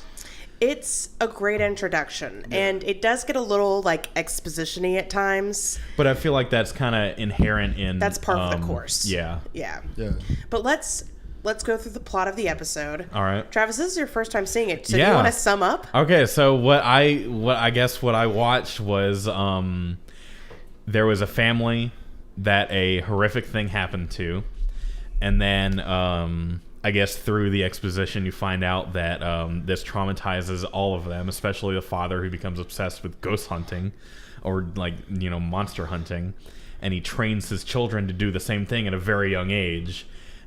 It's a great introduction, and it does get a little like exposition-y at times. But I feel like that's kind of inherent in. That's part of the course. Yeah. Yeah. Yeah. But let's go through the plot of the episode. All right. Travis, this is your first time seeing it, so do Yeah. you want to sum up? Okay, so what I watched was there was a family that a horrific thing happened to, and then I guess through the exposition you find out that this traumatizes all of them, especially the father who becomes obsessed with ghost hunting or like monster hunting, and he trains his children to do the same thing at a very young age.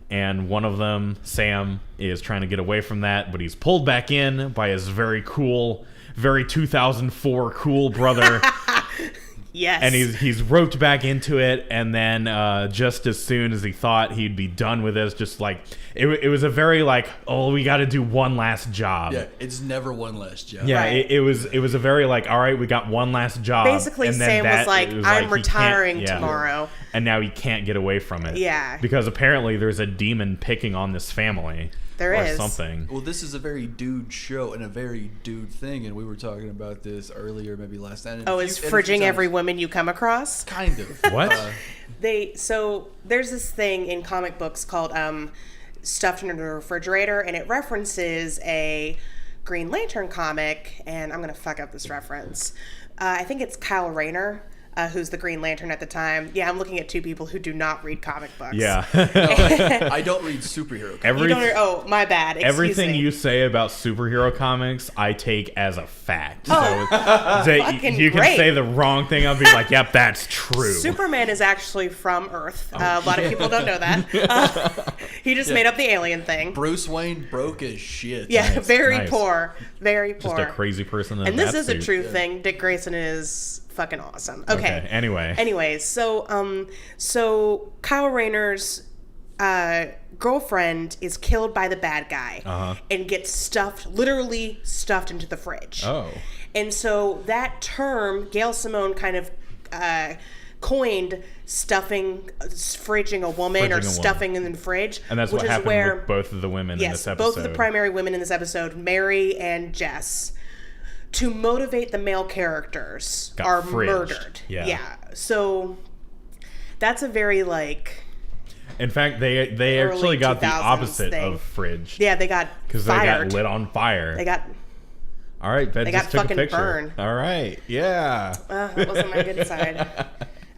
And one of them, Sam, is trying to get away from that, but he's pulled back in by his very cool, very 2004 cool brother. Yes. And he's roped back into it, and then just as soon as he thought he'd be done with this, just like it was a very like, oh, we got to do one last job. Yeah, it's never one last job. Yeah, Right. it was a very like, all right, we got one last job. Basically, and then Sam was like, it I'm he can't- retiring yeah. tomorrow. And now he can't get away from it. Yeah. Because apparently there's a demon picking on this family. There or is. something. Well, this is a very dude show and a very dude thing, and we were talking about this earlier, maybe last night. Oh, is fridging every woman you come across? Kind of. What? So there's this thing in comic books called Stuffed Under the Refrigerator, and it references a Green Lantern comic, and I'm going to fuck up this reference. I think it's Kyle Rayner, who's the Green Lantern at the time. Yeah, I'm looking at two people who do not read comic books. Yeah. I don't read superhero comics. You don't, oh, my bad. Excuse Everything me. you say about superhero comics, I take as a fact. Oh, fucking you can great. say the wrong thing, I'll be like, yep, that's true. Superman is actually from Earth. Oh, A lot of people don't know that. He just made up the alien thing. Bruce Wayne broke as shit. Yeah, very nice. poor. Very Just poor. a crazy person in And a this bat is a suit. true thing. Dick Grayson is fucking awesome. Okay. Anyway. Anyways, so Kyle Rayner's girlfriend is killed by the bad guy and gets literally stuffed into the fridge. Oh. And so that term, Gail Simone kind of coined fridging a woman Fridging a or woman. stuffing in the fridge. And that's which what is happened where, with both of the women in yes, this episode. both of the primary women in this episode, Mary and Jess, to motivate the male characters, Got are fridged. murdered. Yeah. So that's a very like, In fact, they early actually got the 2000s opposite thing. of fridge. yeah, they got Because they fired. got lit on fire. They got All right, Ben they just got took a fucking picture. burned. All right, yeah. that wasn't my good side.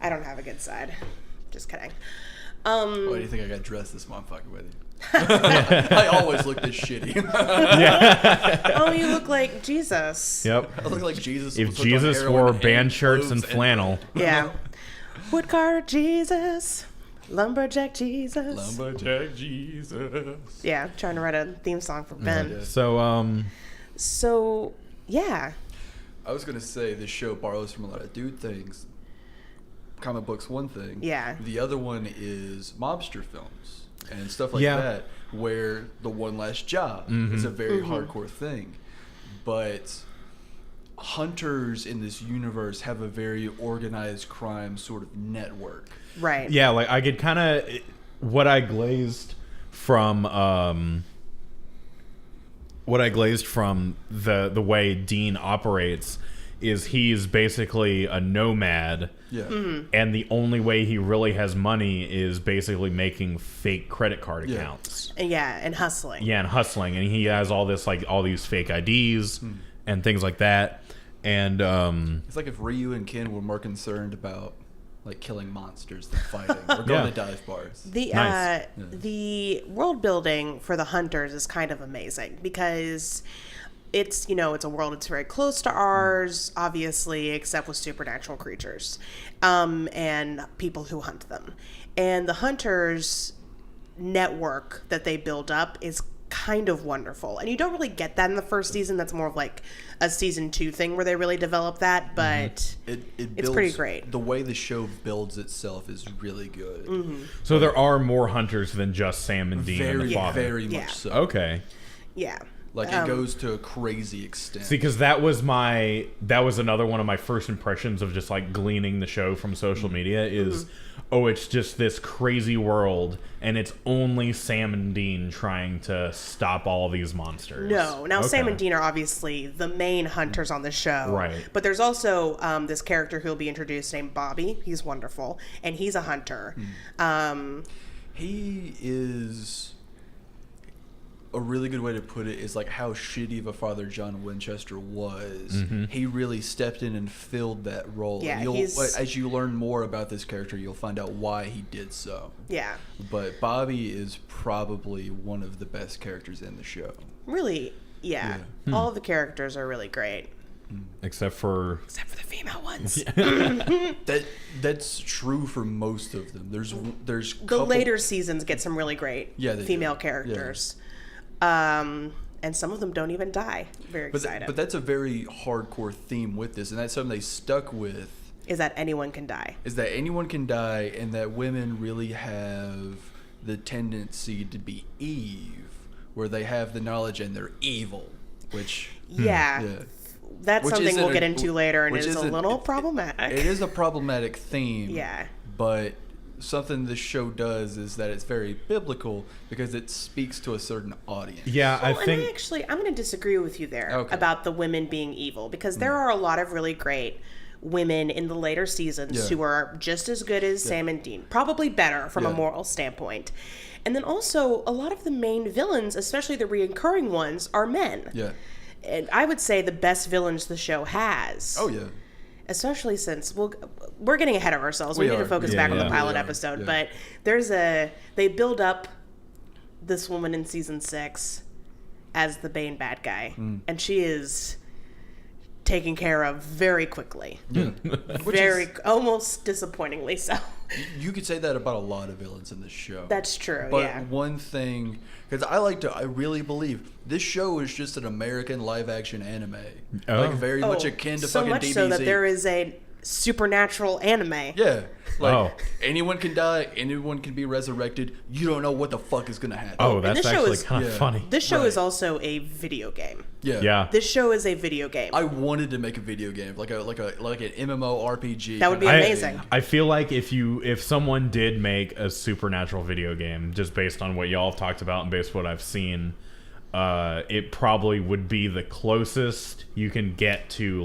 I don't have a good side. Just kidding. Why do you think I got dressed this month? Fucking with you. I always look this shitty. Oh, you look like Jesus. Yep. I look like Jesus. If was hooked on Jesus heroin wore and band shirts and clothes flannel. Yeah. Woodcarver Jesus. Lumberjack Jesus. Lumberjack Jesus. Yeah, trying to write a theme song for Ben. Yeah. So, yeah. I was going to say this show borrows from a lot of dude things. Comic books, one thing. Yeah. The other one is mobster films and stuff like that, where the one last job is a very hardcore thing. But hunters in this universe have a very organized crime sort of network. Right. Yeah, like I could kind of what I glazed from the way Dean operates is he's basically a nomad. Yeah. And the only way he really has money is basically making fake credit card accounts. And hustling. Yeah, and hustling, and he has all these fake IDs and things like that. And it's like if Ryu and Ken were more concerned about like killing monsters than fighting or going to dive bars. The world building for the hunters is kind of amazing because it's, it's a world that's very close to ours, obviously, except with supernatural creatures and people who hunt them. And the hunters network that they build up is kind of wonderful. And you don't really get that in the first season. That's more of like a season 2 thing where they really develop that, but it's pretty great. The way the show builds itself is really good. So there are more hunters than just Sam and Dean and the father. Very much so. Okay. Yeah. Like it goes to a crazy extent. See, because that was another one of my first impressions of just like gleaning the show from social media is, it's just this crazy world, and it's only Sam and Dean trying to stop all these monsters. No, now Sam and Dean are obviously the main hunters on the show, right? But there's also this character who will be introduced named Bobby. He's wonderful, and he's a hunter. He is. A really good way to put it is like how shitty of a father John Winchester was. He really stepped in and filled that role. Yeah, and as you learn more about this character, you'll find out why he did so. Yeah. But Bobby is probably one of the best characters in the show. Really, yeah. All of the characters are really great. Except for the female ones. That's true for most of them. There's the later seasons get some really great female characters. And some of them don't even die. Very excited. But that's a very hardcore theme with this, and that's something they stuck with. Is that anyone can die. And that women really have the tendency to be Eve, where they have the knowledge and they're evil, which... That's something we'll get into later, and it is a little problematic. It is a problematic theme. Yeah. But something this show does is that it's very biblical because it speaks to a certain audience. Yeah, I'm going to disagree with you there about the women being evil, because there are a lot of really great women in the later seasons who are just as good as Sam and Dean, probably better from a moral standpoint. And then also a lot of the main villains, especially the reoccurring ones, are men. Yeah. And I would say the best villains the show has. Oh, yeah. Especially since we're getting ahead of ourselves. We need to focus back on the pilot episode. Yeah. But they build up this woman in season 6 as the main bad guy. And she is taken care of very quickly. Yeah. Almost disappointingly so. You could say that about a lot of villains in this show. That's true, But one thing, because I really believe this show is just an American live-action anime. Like very much akin to fucking DBZ. So much so that there is a supernatural anime. Yeah. Anyone can die, anyone can be resurrected. You don't know what the fuck is going to happen. Oh, that's actually kind of funny. This show is also a video game. Yeah. This show is a video game. I wanted to make a video game, like an MMO RPG. That would be amazing. I feel like if someone did make a supernatural video game, just based on what y'all have talked about and based on what I've seen, it probably would be the closest you can get to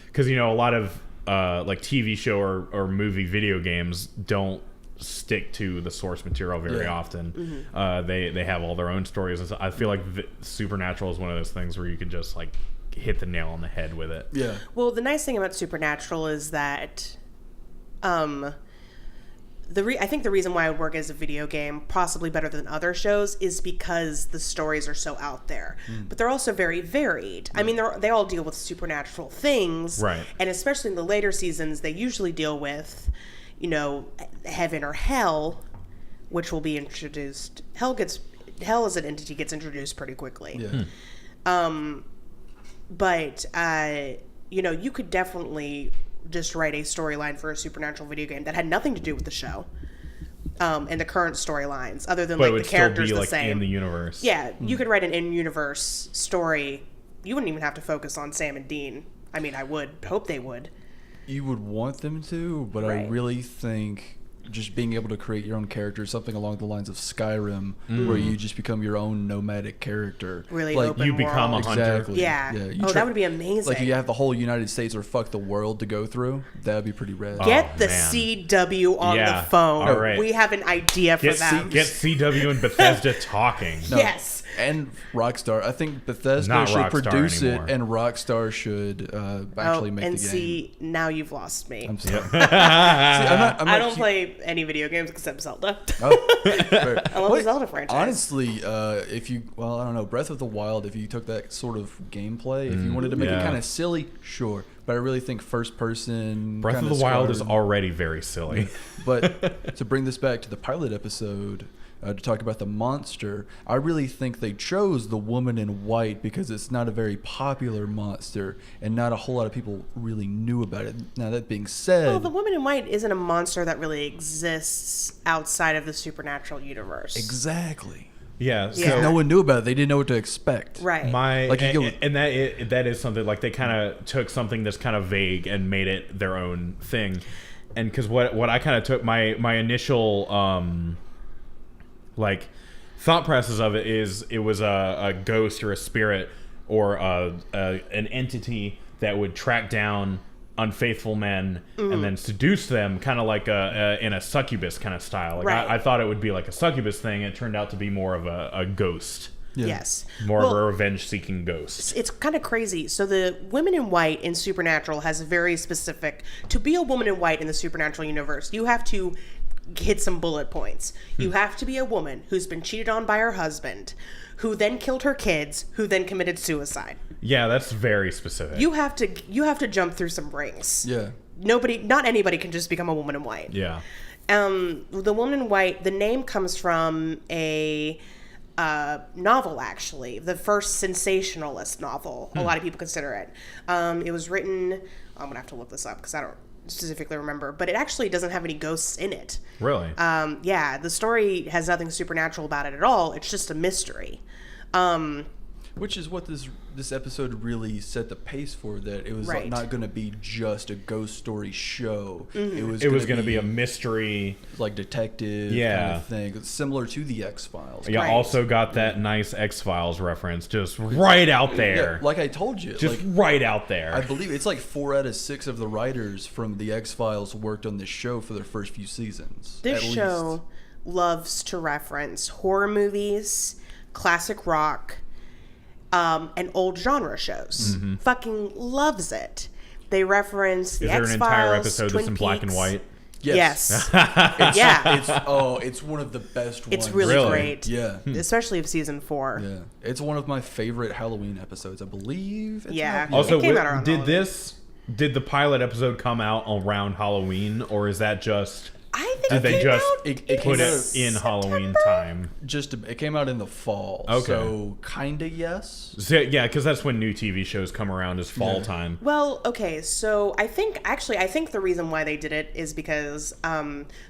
because a lot of TV show or movie video games don't stick to the source material very often. They have all their own stories, and so I feel like Supernatural is one of those things where you could just hit the nail on the head with it. Yeah. Well, the nice thing about Supernatural is that I think the reason why it would work as a video game, possibly better than other shows, is because the stories are so out there. But they're also very varied. I mean, they all deal with supernatural things. Right. And especially in the later seasons, they usually deal with, heaven or hell, which will be introduced. Hell as an entity gets introduced pretty quickly. Yeah. But, you could definitely just write a storyline for a supernatural video game that had nothing to do with the show and the current storylines, other than the characters the same in the universe. Yeah, you could write an in-universe story. You wouldn't even have to focus on Sam and Dean. I mean, I would hope they would. You would want them to, but I really think just being able to create your own character, something along the lines of Skyrim, where you just become your own nomadic character. Really open you become world. a hunter. Exactly. Yeah. That would be amazing. Like you have the whole United States or fuck the world to go through. That would be pretty rad. Get the CW on the phone. All right. We have an idea for them. Get CW and Bethesda talking. Yes. And Rockstar. I think Bethesda should produce it, and Rockstar should actually make the game. And see, now you've lost me. I'm sorry. I don't play any video games except Zelda. I love the Zelda franchise. Honestly, I don't know, Breath of the Wild, if you took that sort of gameplay, if you wanted to make it kind of silly, sure. But I really think first person... Breath of the Wild is already very silly. But to bring this back to the pilot episode... to talk about the monster, I really think they chose the woman in white because it's not a very popular monster and not a whole lot of people really knew about it. Now, that being said... Well, the woman in white isn't a monster that really exists outside of the supernatural universe. Exactly. Yeah, so no one knew about it. They didn't know what to expect. Right. That is something, like, they kind of took something that's kind of vague and made it their own thing. And because what I kind of took, my initial... thought process of it is it was a ghost or a spirit or an entity that would track down unfaithful men and then seduce them, kind of like in a succubus kind of style. I thought it would be like a succubus thing. It turned out to be more of a ghost. Yeah. Yes. More of a revenge-seeking ghost. It's kind of crazy. So the women in white in Supernatural has a very specific... To be a woman in white in the Supernatural universe, you have to hit some bullet points. You have to be a woman who's been cheated on by her husband, who then killed her kids, who then committed suicide. Yeah, that's very specific. You have to jump through some rings. Yeah. Not anybody can just become a woman in white. Yeah. The woman in white, the name comes from a novel, actually. The first sensationalist novel. A lot of people consider it. It was written... I'm going to have to look this up because I don't specifically remember, but it actually doesn't have any ghosts in it. Really? Yeah, the story has nothing supernatural about it at all. It's just a mystery. Which is what this episode really set the pace for, that it was not going to be just a ghost story show. Mm-hmm. It was going to be a mystery, like detective kind of thing, similar to the X-Files. Yeah, also got that nice X-Files reference just right out there. Yeah, like I told you. Just right out there. I believe it's like 4 out of 6 of the writers from the X-Files worked on this show for their first few seasons. This show loves to reference horror movies, classic rock, and old genre shows. Mm-hmm. Fucking loves it. They reference the X-Files, Is there an entire episode Twin that's in black and white? Yes. It's one of the best ones. It's really great. Yeah. Especially of season 4. Yeah. It's one of my favorite Halloween episodes, I believe. Also, it came out around Halloween. Did the pilot episode come out around Halloween, or is that just... I think did they just put it in September? Halloween time? It came out in the fall. Okay. So kinda yes. So, yeah, because that's when new TV shows come around, is fall time. Well, okay, so I think the reason why they did it is because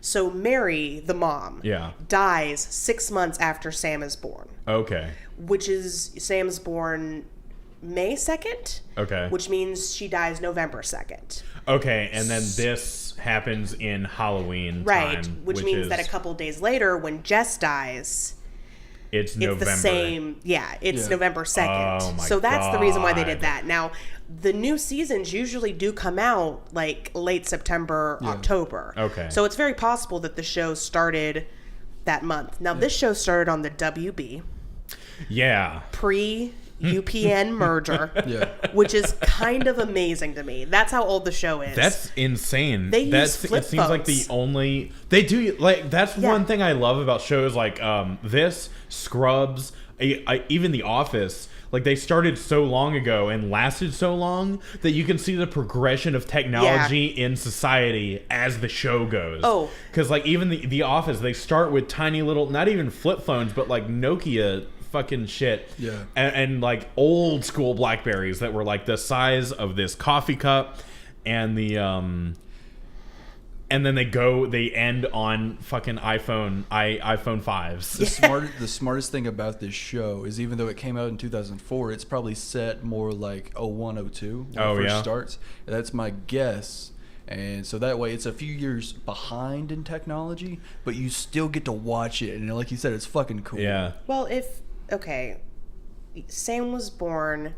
so Mary, the mom, dies 6 months after Sam is born. Okay. Which is Sam's born May 2nd. Okay. Which means she dies November 2nd. Okay, and then this happens in Halloween right, time. which means that a couple days later, when Jess dies, it's November. The same. Yeah, it's November 2nd. Oh my so that's the reason why they God. did that. Now, the new seasons usually do come out like late September, October. Okay. So it's very possible that the show started that month. Now, this show started on the WB. Yeah. UPN merger, which is kind of amazing to me. That's how old the show is. That's insane. They use flip It seems like the phones. only they do like that's one thing I love about shows like this, Scrubs, even The Office. Like they started so long ago and lasted so long that you can see the progression of technology in society as the show goes. Oh, because like even the Office, they start with tiny little, not even flip phones, but like Nokia fucking shit. Yeah. And like old school Blackberries that were like the size of this coffee cup, and and then they end on fucking iPhone 5s. The smartest thing about this show is even though it came out in 2004, it's probably set more like 01, 02 when it first starts. That's my guess. And so that way it's a few years behind in technology, but you still get to watch it. And like you said, it's fucking cool. Yeah. Well, Sam was born,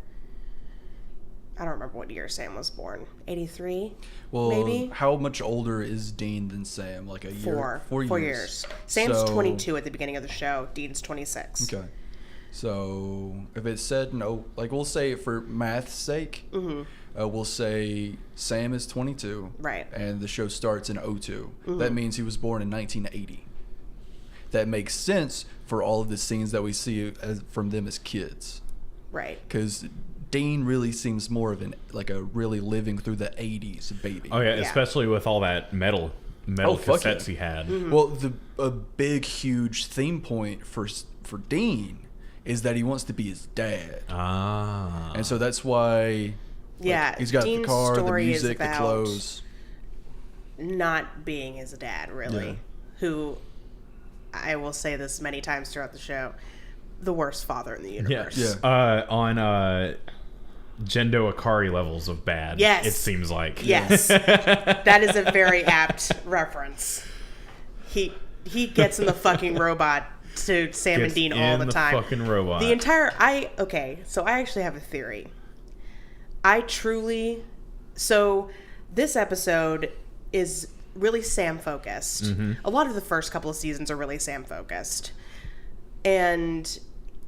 I don't remember what year Sam was born. 83? Well, maybe? how much older is Dean than Sam? Like a year? 4 years. Sam's 22 at the beginning of the show. Dean's 26. Okay. So if it's said like we'll say for math's sake, we'll say Sam is 22. Right. And the show starts in 02. That means he was born in 1980. That makes sense for all of the scenes that we see from them as kids. Right. Because Dean really seems more of a really living through the 80s baby. Oh yeah, especially with all that metal cassettes he had. Well, a big huge theme point for Dean is that he wants to be his dad. And so that's why he's got Dean's the car, the story music, is the about clothes. Not being his dad, really. Who, I will say this many times throughout the show, the worst father in the universe. On Gendo Akari levels of bad. Yes. It seems like. Yes. That is a very apt reference. He gets in the fucking robot to Sam and Dean all the time. Fucking robot. So I actually have a theory. So this episode is really Sam focused. A lot of the first couple of seasons are really Sam focused. And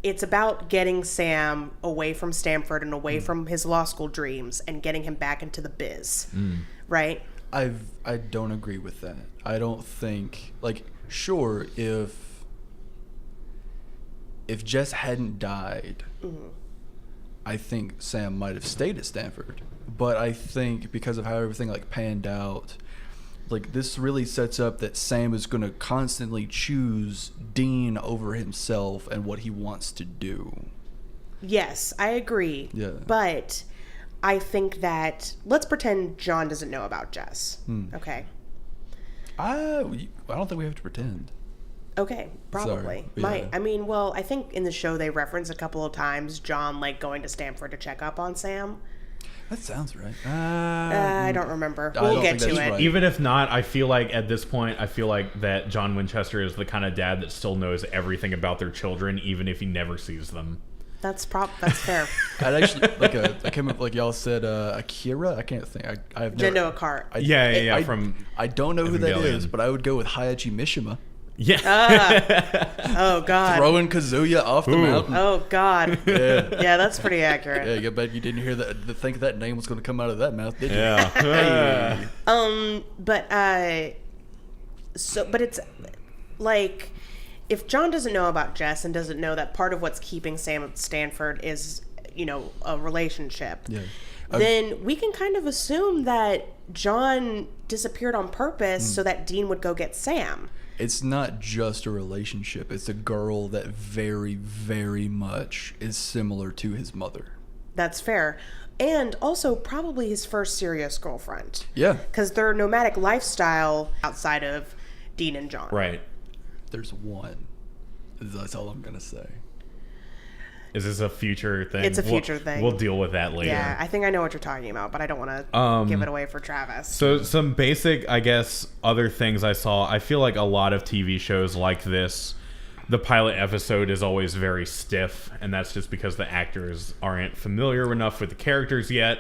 it's about getting Sam away from Stanford and away from his law school dreams and getting him back into the biz. Right? I don't agree with that. I don't think, sure, if Jess hadn't died, I think Sam might have stayed at Stanford. But I think because of how everything panned out, this really sets up that Sam is going to constantly choose Dean over himself and what he wants to do. Yes, I agree. Yeah. But I think that, let's pretend John doesn't know about Jess. Okay. I don't think we have to pretend. Okay, probably. Sorry, yeah. I think in the show they reference a couple of times John going to Stanford to check up on Sam. That sounds right. I don't remember. I We'll don't get think to that's it. right. Even if not, I feel like at this point, that John Winchester is the kind of dad that still knows everything about their children, even if he never sees them. That's fair. I'd actually I came up y'all said Akira. I can't think. I have never. Gendo Akari. I don't know who that Evangelion. is, but I would go with Hayachi Mishima. Yeah. Oh God. Throwing Kazuya off the mountain. Oh God. Yeah, that's pretty accurate. Yeah, I bet you didn't hear that. Think that name was going to come out of that mouth, did you? Yeah. Hey. But it's if John doesn't know about Jess and doesn't know that part of what's keeping Sam at Stanford is, a relationship, then we can kind of assume that John disappeared on purpose so that Dean would go get Sam. It's not just a relationship. It's a girl that very, very much is similar to his mother. That's fair. And also probably his first serious girlfriend. Yeah. Because their nomadic lifestyle outside of Dean and John. Right. There's one. That's all I'm going to say. Is this a future thing? It's a future thing. We'll deal with that later. Yeah, I think I know what you're talking about, but I don't want to give it away for Travis. So some basic, I guess, other things I saw. I feel like a lot of TV shows like this, the pilot episode is always very stiff, and that's just because the actors aren't familiar enough with the characters yet.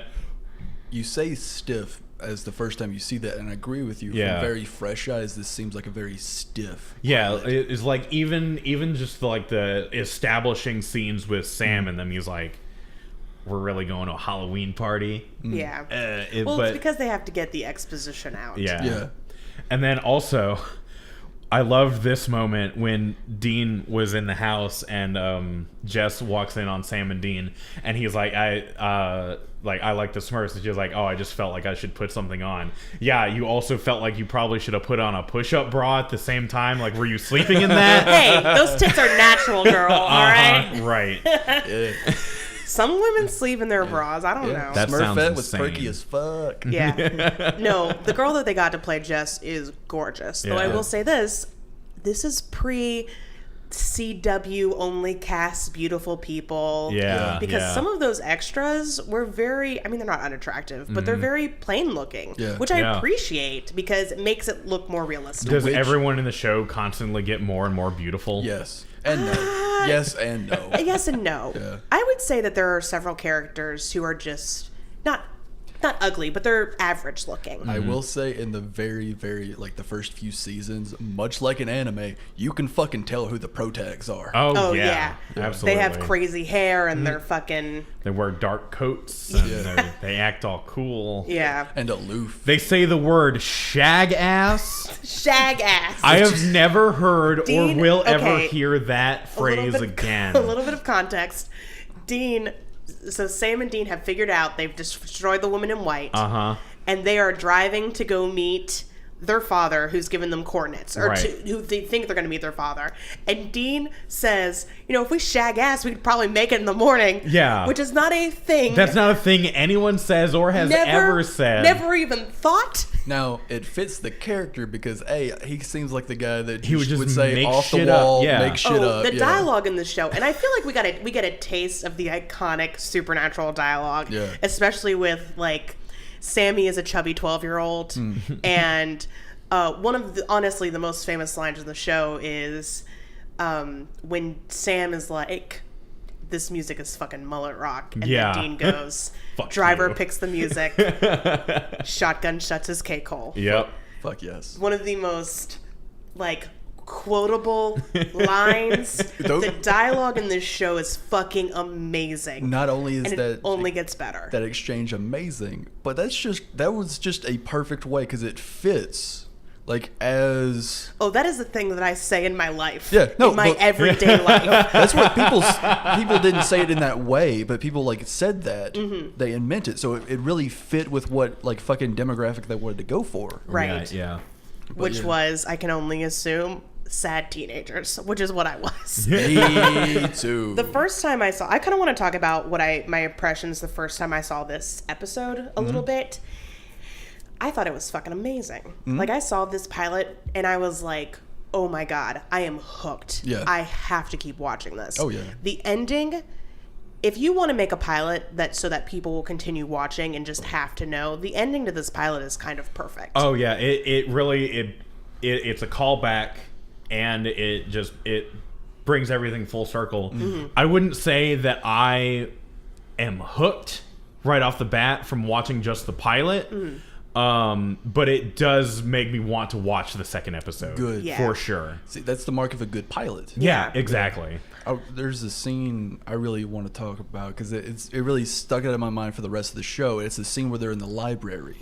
You say stiff as the first time you see that, and I agree with you. Yeah. From very fresh eyes, this seems like a very stiff Yeah, it's even just the establishing scenes with Sam and them. He's like, we're really going to a Halloween party. Yeah. But it's because they have to get the exposition out. yeah. And then also, I loved this moment when Dean was in the house and Jess walks in on Sam and Dean, and he's like, I like the Smurfs, and she's like, oh, I just felt like I should put something on. Yeah, you also felt like you probably should have put on a push-up bra at the same time. Like, were you sleeping in that? Hey, those tits are natural, girl. All right. Right. Yeah. Some women sleep in their bras. I don't know. That sounds Smurfette was insane. perky as fuck. Yeah. No, the girl that they got to play Jess is gorgeous. Though I will say this is pre CW only cast beautiful people. Yeah. Because some of those extras were very, I mean, they're not unattractive, but they're very plain looking, which I appreciate because it makes it look more realistic. Does everyone in the show constantly get more and more beautiful? Yes. And no. Yes and no. Yes and no. Yeah. I would say that there are several characters who are just not ugly, but they're average looking. I will say in the very, very, like the first few seasons, much like an anime, you can fucking tell who the protags are. Oh yeah. Absolutely. They have crazy hair and they're fucking... They wear dark coats and they act all cool. Yeah. And aloof. They say the word shag ass. Shag ass. I have never heard Dean, or will ever hear that phrase A again. little bit of context. Dean... So Sam and Dean have figured out they've destroyed the woman in white. And they are driving to go meet their father, who's given them coordinates, or who they think they're going to meet their father. And Dean says, if we shag ass, we could probably make it in the morning. Yeah. Which is not a thing. That's not a thing anyone says or has ever said. Never even thought. Now, it fits the character because, A, he seems like the guy that he would just say make off the shit wall, up. Yeah. make shit up. The dialogue in the show, and I feel like we get a taste of the iconic supernatural dialogue, especially with like Sammy is a chubby 12-year-old, and one of the honestly the most famous lines in the show is when Sam is like, "This music is fucking mullet rock," and then Dean goes, "Driver picks the music, shotgun shuts his cake hole." Yep. Fuck yes. One of the most like quotable lines. The dialogue in this show is fucking amazing. Not only is and that it only gets better. That exchange amazing, but that was just a perfect way because it fits. Like as that is the thing that I say in my life. Yeah, no, in my everyday life. That's what people didn't say it in that way, but people like said that they meant it, so it really fit with what like fucking demographic they wanted to go for. Right. Yeah. Which was, I can only assume, sad teenagers, which is what I was. Me too. The first time I kind of want to talk about my impressions the first time I saw this episode a little bit. I thought it was fucking amazing. Like, I saw this pilot and I was like, oh my God, I am hooked. Yeah. I have to keep watching this. Oh, yeah. The ending, if you want to make a pilot so that people will continue watching and just have to know, the ending to this pilot is kind of perfect. Oh yeah, it really it's a callback, and it brings everything full circle. I wouldn't say that I am hooked right off the bat from watching just the pilot. But it does make me want to watch the second episode. Good. For sure. See, that's the mark of a good pilot. Yeah, exactly. There's a scene I really want to talk about because it really stuck out in my mind for the rest of the show. It's the scene where they're in the library,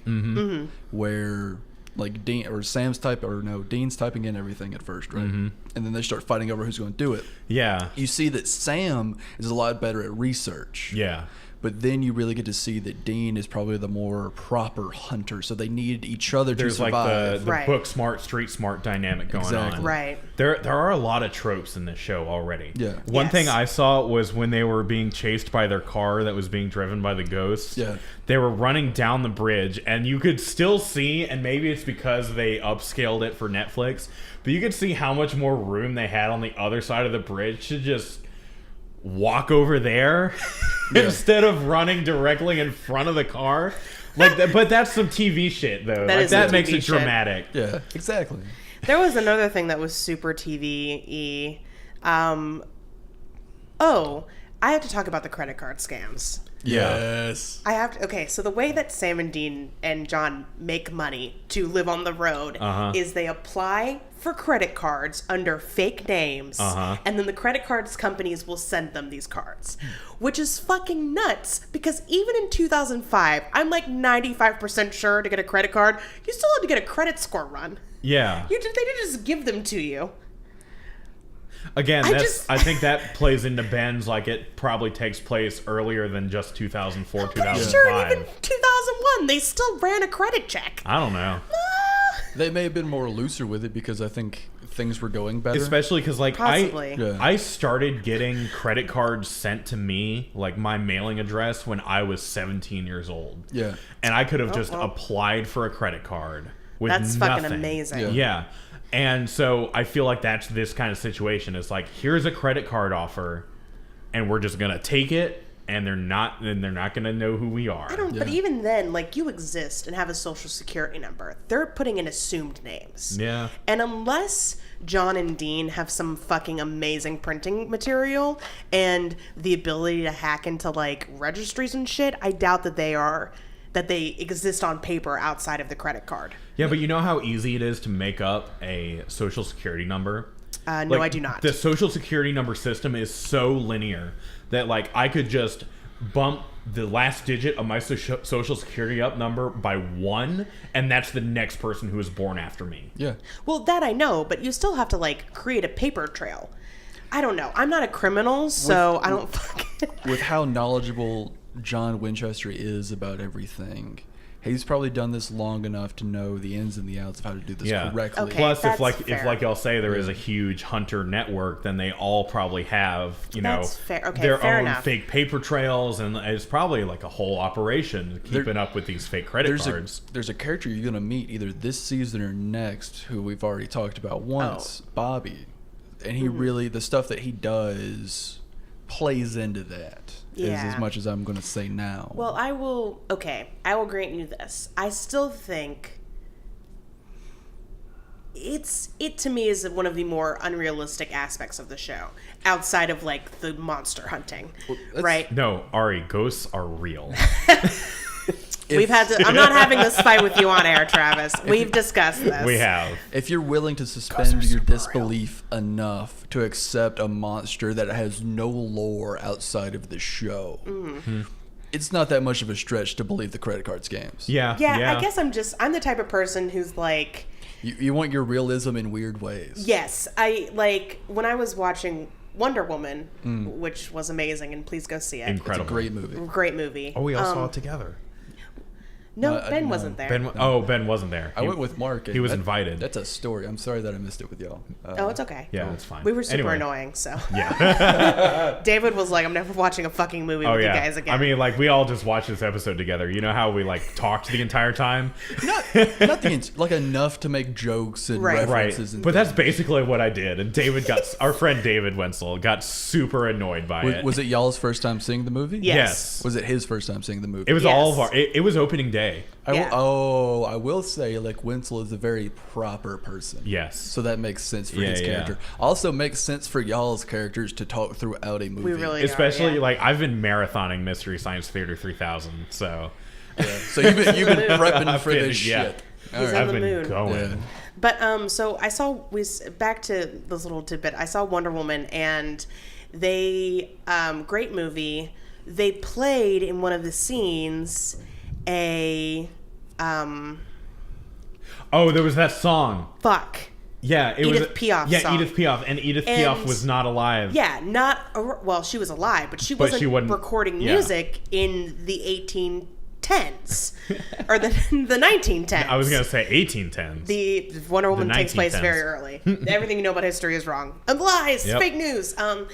where like Dean's typing in everything at first, right? And then they start fighting over who's going to do it. Yeah. You see that Sam is a lot better at research. Yeah. But then you really get to see that Dean is probably the more proper hunter, so they need each other to survive. There's like the book smart, street smart dynamic going on. Right. There are a lot of tropes in this show already. Yeah. One thing I saw was when they were being chased by their car that was being driven by the ghosts. Yeah. They were running down the bridge, and you could still see, and maybe it's because they upscaled it for Netflix, but you could see how much more room they had on the other side of the bridge to just walk over there instead of running directly in front of the car. Like that, but that's some TV shit though. That makes it dramatic. Yeah, exactly. There was another thing that was super TV-y. I I have to talk about the credit card scams. Yes. I have to. Okay, so the way that Sam and Dean and John make money to live on the road is they apply for credit cards under fake names, and then the credit cards companies will send them these cards, which is fucking nuts. Because even in 2005, I'm like 95% sure to get a credit card, you still had to get a credit score run. Yeah. They didn't just give them to you. Again, I think that plays into Ben's, like, it probably takes place earlier than just 2004, 2005. I'm sure even 2001, they still ran a credit check. I don't know. They may have been more looser with it because I think things were going better. Especially because, like, Possibly. I started getting credit cards sent to me, like, my mailing address when I was 17 years old. Yeah. And I could have just applied for a credit card with That's nothing. fucking amazing. Yeah. And so I feel like that's this kind of situation. It's like, here's a credit card offer, and we're just gonna take it, and they're not gonna know who we are. But even then, like, you exist and have a social security number. They're putting in assumed names. Yeah. And unless John and Dean have some fucking amazing printing material and the ability to hack into, like, registries and shit, I doubt that they exist on paper outside of the credit card. Yeah, but you know how easy it is to make up a social security number? No, I do not. The social security number system is so linear that, like, I could just bump the last digit of my social security number by 1, and that's the next person who is born after me. Yeah. Well, that I know, but you still have to, like, create a paper trail. I don't know. I'm not a criminal, so I don't fucking... With how knowledgeable John Winchester is about everything, he's probably done this long enough to know the ins and the outs of how to do this correctly. Okay, Plus, if fair. like y'all say there is a huge hunter network, then they all probably have, That's fair. Okay, their fair own enough. fake paper trails, and it's probably like a whole operation keeping up with these fake credit cards. There's a character you're gonna meet either this season or next who we've already talked about once, Bobby, and he really, the stuff that he does plays into that. Is as much as I'm going to say now. Well, I will grant you this. I still think it to me is one of the more unrealistic aspects of the show, outside of, like, the monster hunting, right? No, Ari, ghosts are real. I'm not having this fight with you on air, Travis. We've discussed this. We have. If you're willing to suspend your disbelief enough to accept a monster that has no lore outside of the show, it's not that much of a stretch to believe the credit card scams. Yeah. I guess I'm the type of person who's like... You want your realism in weird ways. Yes. When I was watching Wonder Woman, which was amazing, and please go see it. Incredible. It's a great movie. Great movie. Oh, we all saw it together. No, Ben wasn't there. Ben wasn't there. I went with Mark. He was invited. That's a story. I'm sorry that I missed it with y'all. It's okay. Yeah, it's fine. We were super Anyway. annoying, so. Yeah. David was like, I'm never watching a fucking movie with you guys again. I mean, like, we all just watched this episode together. You know how we, like, talked the entire time? Like enough to make jokes and Right. references. Right. And But that's basically what I did. And our friend David Wenzel got super annoyed by it. Was it y'all's first time seeing the movie? Yes. Was it his first time seeing the movie? It was Yes. all of our... It was opening day. I will say, like, Wenzel is a very proper person. Yes. So that makes sense for his character. Also makes sense for y'all's characters to talk throughout a movie. We really Especially, like, I've been marathoning Mystery Science Theater 3000, so... So you've been prepping for this shit. He's on I've the been moon. going. Yeah. But so I saw back to this little tidbit. I saw Wonder Woman, and they great movie. They played in one of the scenes a there was that song. fuck. Yeah, it Edith was Piaf Yeah, song. Edith Piaf, and Edith Piaf was not alive. Yeah, she was alive, but she But she wasn't wasn't- recording yeah. music in the 1810s or the 1910s. I was gonna say 1810s. The Wonder Woman takes place 1910s. very early. Everything you know about history is wrong. Lies, Yep. fake news. So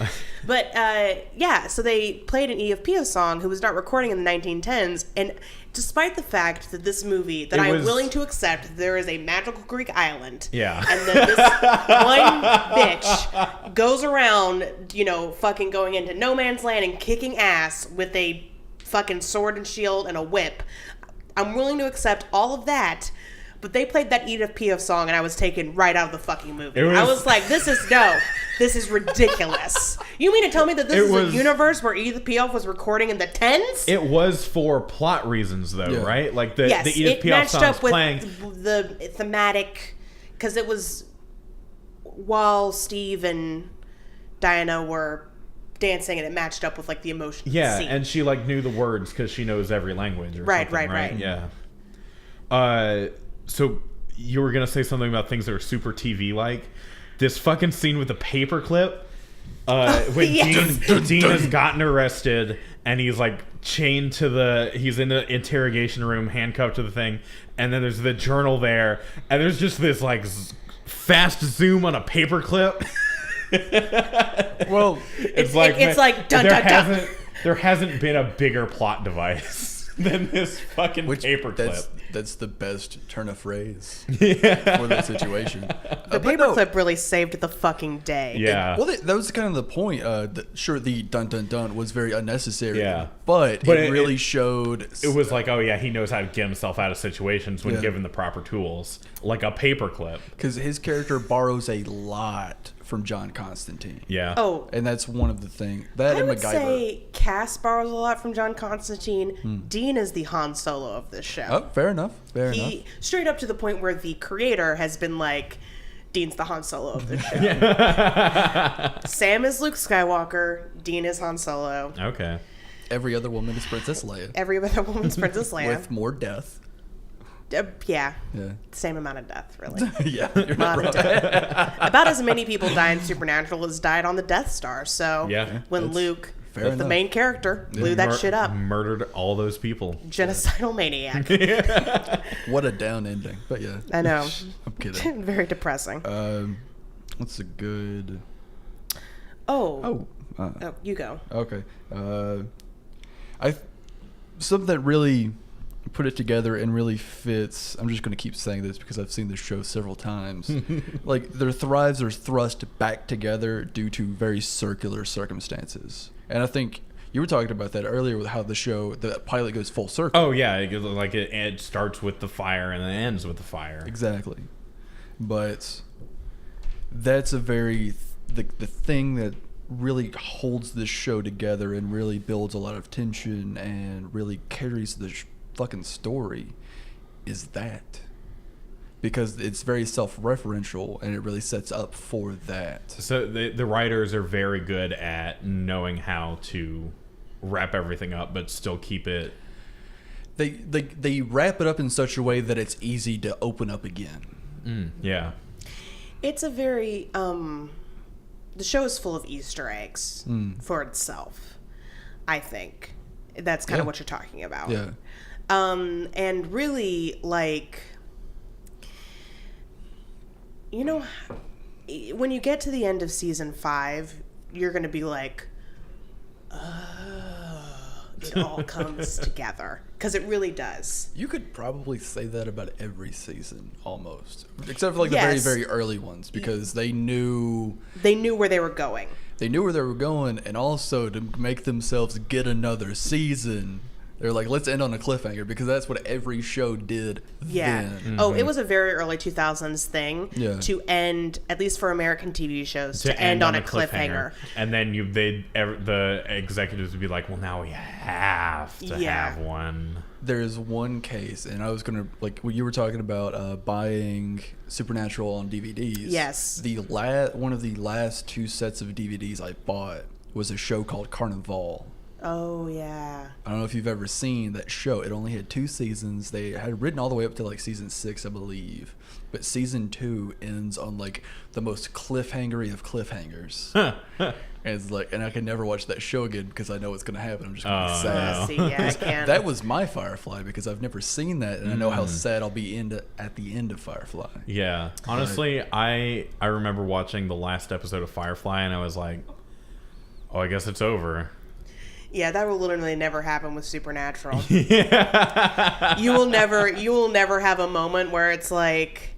they played an Edith Piaf song who was not recording in the 1910s, and despite the fact that this movie, that I'm willing to accept, there is a magical Greek island. Yeah. And that this one bitch goes around, fucking going into no man's land and kicking ass with a fucking sword and shield and a whip. I'm willing to accept all of that, but they played that Edith Piaf song and I was taken right out of the fucking movie. I was like, this is ridiculous. You mean to tell me that this is a universe where Edith Piaf was recording in the 10s? It was for plot reasons, though, right? Like the Edith Piaf song was playing. The thematic, because it was while Steve and Diana were dancing, and it matched up with like the emotion. Yeah, scene. and she like knew the words because she knows every language. Or Right. Yeah. So you were gonna say something about things that are super TV like. This fucking scene with the paperclip. When Dean has gotten arrested and he's like chained to he's in the interrogation room, handcuffed to the thing, and then there's the journal there, and there's just this like fast zoom on a paperclip. Well, it's like dun, dun, dun. There hasn't been a bigger plot device than this fucking paperclip. That's the best turn of phrase for that situation. The paperclip really saved the fucking day. Yeah. Well, that was kind of the point. Sure, the dun dun dun was very unnecessary. Yeah. But it really showed. It was like, oh yeah, he knows how to get himself out of situations when given the proper tools, like a paperclip. Because his character borrows a lot from John Constantine. Yeah. Oh. And that's one of the things. That I and would MacGyver. say Cass borrows a lot from John Constantine. Dean is the Han Solo of this show. Oh, fair enough. Straight up to the point where the creator has been like, Dean's the Han Solo of this show. Sam is Luke Skywalker. Dean is Han Solo. Okay. Every other woman is Princess Leia. Every other woman's Princess Leia. With more death. Yeah. Yeah. Same amount of death, really. Yeah. You're not wrong. About as many people die in Supernatural as died on the Death Star. So when Luke, the main character, blew that shit up. Murdered all those people. Genocidal maniac. What a down ending. But yeah. I know. I'm kidding. Very depressing. What's a good... Oh, you go. Okay. Something that really put it together and really fits. I'm just going to keep saying this because I've seen this show several times. Like their thrives are thrust back together due to very circular circumstances. And I think you were talking about that earlier with how the pilot goes full circle. Oh yeah, like it starts with the fire and then ends with the fire. Exactly. But that's the thing that really holds this show together and really builds a lot of tension and really carries the fucking story is that, because it's very self-referential and it really sets up for that. So the writers are very good at knowing how to wrap everything up but still keep it. They wrap it up in such a way that it's easy to open up again. Yeah. It's a very the show is full of Easter eggs for itself. I think that's kind of what you're talking about. Yeah. And really, like, you know, when you get to the end of season 5, you're going to be like, it all comes together. Because it really does. You could probably say that about every season, almost. Except for, like, the very, very early ones, because they knew where they were going. They knew where they were going, and also to make themselves get another season, they're like, let's end on a cliffhanger, because that's what every show did then. Mm-hmm. Oh, it was a very early 2000s thing to end, at least for American TV shows, to end on a cliffhanger. And then the executives would be like, well, now we have to have one. There's one case, and I was going to, like, when you were talking about buying Supernatural on DVDs. Yes. One of the last 2 sets of DVDs I bought was a show called Carnival. Oh, yeah. I don't know if you've ever seen that show. It only had 2 seasons. They had written all the way up to like season 6, I believe. But season 2 ends on like the most cliffhangery of cliffhangers. And it's like, and I can never watch that show again because I know what's going to happen. I'm just going to be sad. No. See, yeah, I can. That was my Firefly because I've never seen that, and I know how sad I'll be at the end of Firefly. Yeah. Honestly, I remember watching the last episode of Firefly, and I was like, oh, I guess it's over. Yeah, that will literally never happen with Supernatural. Yeah. You will never have a moment where it's like,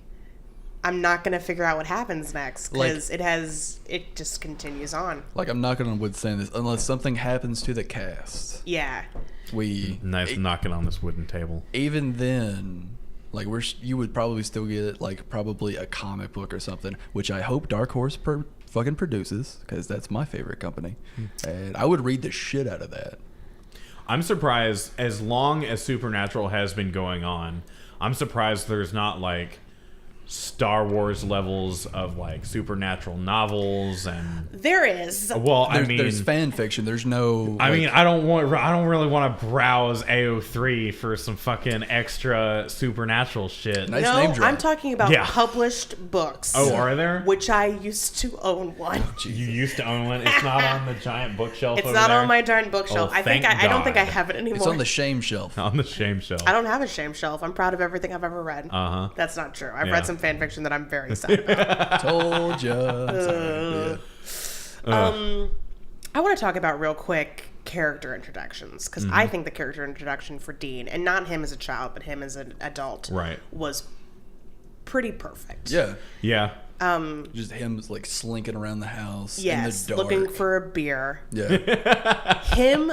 I'm not going to figure out what happens next, because it just continues on. Like, I'm not going to withstand this unless something happens to the cast. Yeah. Knocking on this wooden table. Even then, like, you would probably still get like probably a comic book or something, which I hope Dark Horse fucking produces, because that's my favorite company, and I would read the shit out of that. I'm surprised, as long as Supernatural has been going on, I'm surprised there's not like Star Wars levels of like supernatural novels. And there is. Well, there's fan fiction. There's no. I mean, I don't really want to browse AO3 for some fucking extra supernatural shit. Nice name drop. I'm talking about published books. Oh, are there? Which I used to own one. You used to own one. It's not on the giant bookshelf. It's not on my giant bookshelf. Oh, I don't think I have it anymore. It's on the shame shelf. On the shame shelf. I don't have a shame shelf. I'm proud of everything I've ever read. That's not true. I've read some fan fiction that I'm very sad about. Told ya. I want to talk about real quick character introductions, because I think the character introduction for Dean, and not him as a child, but him as an adult, was pretty perfect. Yeah. Just him like slinking around the house in the dark. Looking for a beer. Yeah.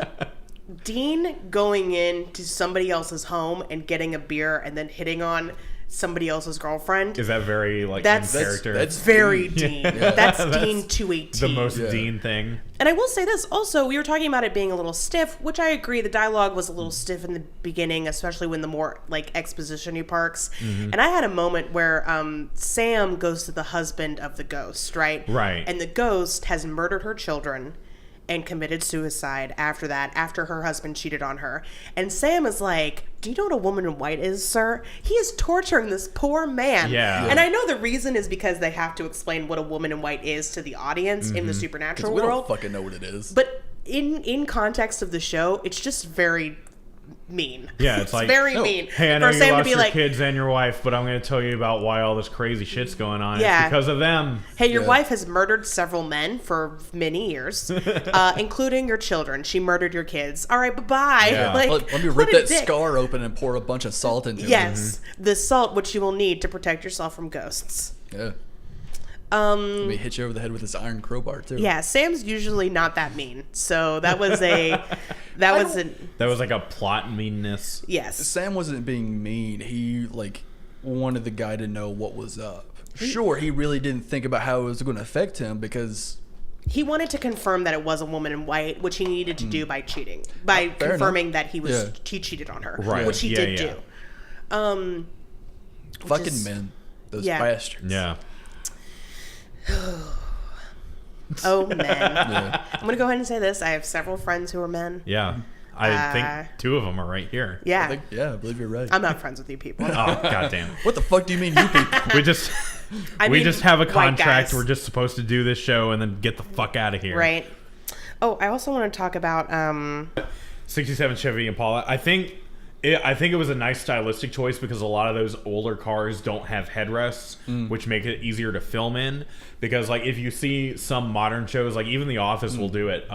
Dean going into somebody else's home and getting a beer and then hitting on somebody else's girlfriend. Is that very like in character? That's very Dean. That's Dean to a T. The most Dean thing. And I will say this also, we were talking about it being a little stiff, which I agree. The dialogue was a little stiff in the beginning, especially when the more like exposition-y parts. And I had a moment where Sam goes to the husband of the ghost, right? Right. And the ghost has murdered her children and committed suicide after her husband cheated on her. And Sam is like, do you know what a woman in white is, sir? He is torturing this poor man. Yeah. And I know the reason is because they have to explain what a woman in white is to the audience in the supernatural we world. don't fucking know what it is. But in context of the show, it's just very mean. Yeah, it's like very mean. Hey, I know for you Sam lost to be your like, kids and your wife, but I'm going to tell you about why all this crazy shit's going on. Yeah. It's because of them. Hey, your wife has murdered several men for many years, including your children. She murdered your kids. All right, bye-bye. Yeah. Like, let me rip that scar open and pour a bunch of salt into it. Yes, the salt which you will need to protect yourself from ghosts. Yeah. Let me hit you over the head with this iron crowbar too. Yeah, Sam's usually not that mean, so that was like a plot meanness. Yes. Sam wasn't being mean. He like wanted the guy to know what was up. Sure, he really didn't think about how it was going to affect him because he wanted to confirm that it was a woman in white, which he needed to do by cheating, by confirming that he cheated on her, which he did do. Fucking men, those bastards. Yeah. Oh, men. I'm going to go ahead and say this. I have several friends who are men. Yeah. I think two of them are right here. Yeah. I believe you're right. I'm not friends with you people. Oh, goddamn. What the fuck do you mean, you people? We just have a contract. We're just supposed to do this show and then get the fuck out of here. Right. Oh, I also want to talk about 67 Chevy Impala. I think it was a nice stylistic choice because a lot of those older cars don't have headrests, which make it easier to film in. Because like if you see some modern shows, like even The Office will do it,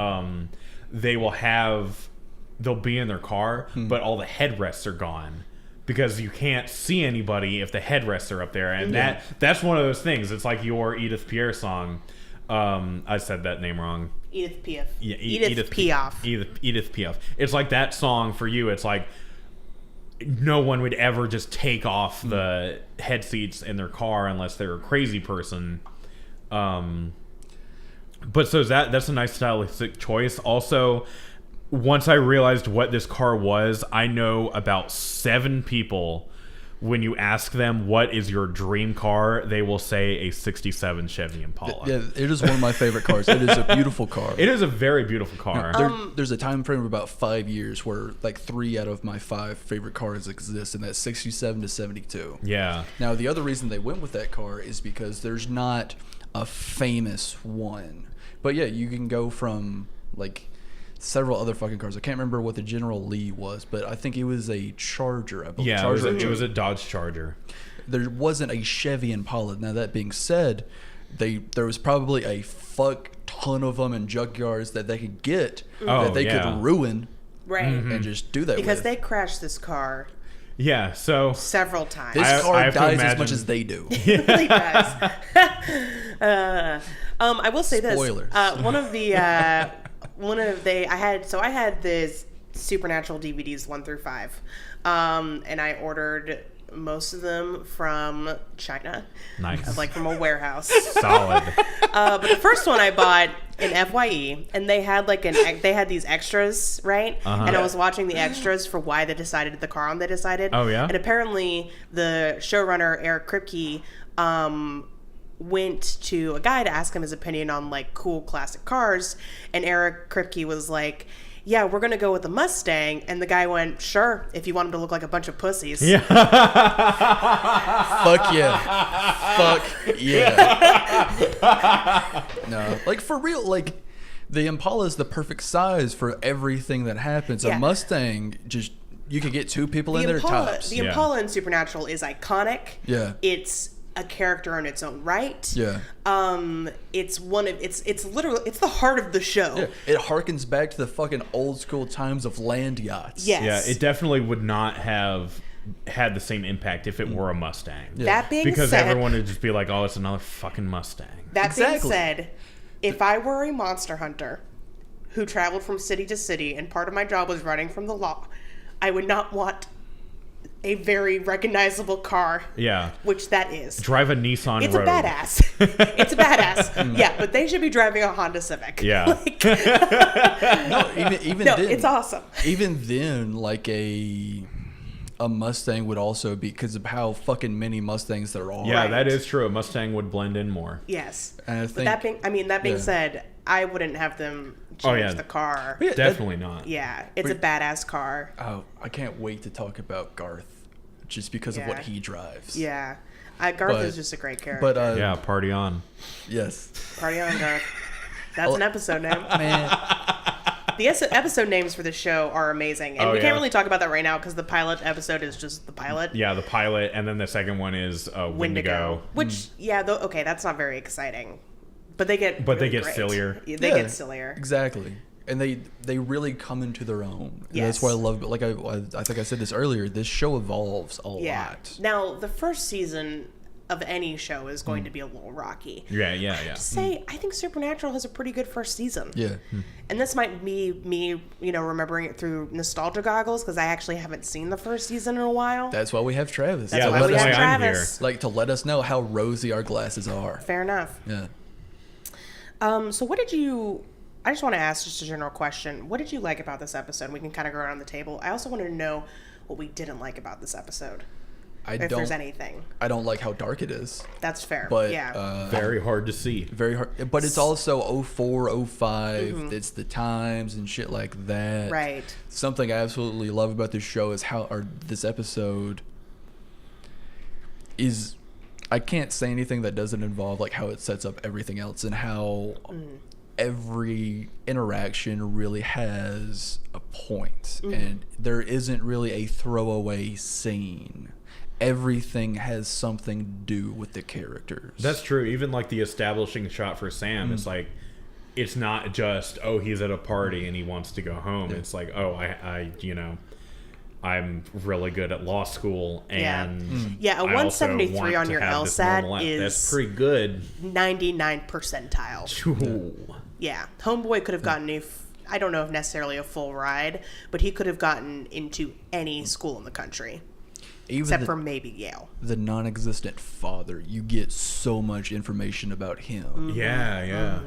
they'll be in their car, but all the headrests are gone because you can't see anybody if the headrests are up there. And that's one of those things. It's like your Edith Piaf song. I said that name wrong. Edith Piaf. Yeah, Edith Piaf. Edith Piaf. It's like that song for you. It's like no one would ever just take off the head seats in their car unless they're a crazy person. But so that's a nice stylistic choice. Also, once I realized what this car was, I know about 7 people. When you ask them what is your dream car, they will say a 67 Chevy Impala. Yeah, it is one of my favorite cars. It is a beautiful car. It is a very beautiful car. There's a time frame of about 5 years where like 3 out of my 5 favorite cars exist, and that's 67 to 72. Yeah. Now, the other reason they went with that car is because there's not a famous one. But yeah, you can go from like several other fucking cars. I can't remember what the General Lee was, but I think it was a Charger. I believe. Yeah, it was a Dodge Charger. There wasn't a Chevy Impala. Now, that being said, there was probably a fuck ton of them in junkyards that they could get that they could ruin, right, and just do that because with. they crashed this car. Yeah, so several times. This car dies as much as they do. It really does. I will say Spoilers. this. I had this Supernatural DVDs 1 through 5, and I ordered most of them from China. Nice. Like from a warehouse. Solid. But the first one I bought in FYE, and they had they had these extras, right? And I was watching the extras for why they decided the car they decided. Oh, yeah? And apparently the showrunner, Eric Kripke, went to a guy to ask him his opinion on like cool classic cars, and Eric Kripke was like, yeah, we're going to go with the Mustang. And the guy went, sure, if you want him to look like a bunch of pussies. Yeah. Fuck yeah. Fuck yeah. No, like for real, like the Impala is the perfect size for everything that happens. Yeah. A Mustang, just, you could get two people in there tops. The Impala in Supernatural is iconic. Yeah. It's a character in its own right. Yeah. It's literally it's the heart of the show. Yeah. It harkens back to the fucking old school times of land yachts. Yes. Yeah, it definitely would not have had the same impact if it were a Mustang. Yeah. That being Because said, everyone would just be like, oh, it's another fucking Mustang. that being Exactly. said, if I were a monster hunter who traveled from city to city and part of my job was running from the law, I would not want a very recognizable car. Yeah. Which that is. Drive a Nissan It's Rogue. a badass. It's a badass. Yeah, but they should be driving a Honda Civic. Yeah. Like, No, even no, then, it's awesome. Even then, like a Mustang would also be, because of how fucking many Mustangs there are. Yeah, Right. that is true. A Mustang would blend in more. Yes. And I But think, that being yeah. said, I wouldn't have them change Oh, yeah. the car. Yeah, Definitely not. Yeah, it's a badass car. Oh, I can't wait to talk about Garth, just because of what Yeah. he drives. Yeah. Garth But- is just a great character. But Yeah, party on. yes, Party on, Garth. That's an episode name. man. The episode names for the show are amazing. And Oh, we yeah. can't really talk about that right now because the pilot episode is just the pilot. Yeah, the pilot, and then the second one is Wendigo. Which, yeah, okay, that's not very exciting. But they get But they really get great. sillier. Yeah, they Yeah, get sillier. Exactly. And they really come into their own. And Yes. that's why I love it. Like I think I said this earlier. This show evolves a Yeah. lot. Now, the first season of any show is going to be a little rocky. Yeah. Say, I think Supernatural has a pretty good first season. Yeah. And this might be me, remembering it through nostalgia goggles because I actually haven't seen the first season in a while. That's why we have Travis. That's Yeah, why that's we have why I'm Travis. Like to let us know how rosy our glasses are. Fair enough. Yeah. So what did you... I just want to ask just a general question. What did you like about this episode? We can kind of go around the table. I also wanted to know what we didn't like about this episode. If there's anything. I don't like how dark it is. That's fair. But yeah. Very hard to see. very hard. But it's also 04, 05. Mm-hmm. It's the times and shit like that. Right. Something I absolutely love about this show is this episode is, I can't say anything that doesn't involve like how it sets up everything else and how every interaction really has a point, and there isn't really a throwaway scene. Everything has something to do with the characters. That's true. Even like the establishing shot for Sam, it's like, it's not just, oh, he's at a party and he wants to go home. It's like, oh, I'm really good at law school, and Yeah, a I also 173 want on to your have this LSAT normal life. is That's pretty good. 99 percentile. Ooh. Yeah. Homeboy could have gotten I don't know if necessarily a full ride, but he could have gotten into any school in the country. Even Except for maybe Yale. the non-existent father, you get so much information about him. Yeah.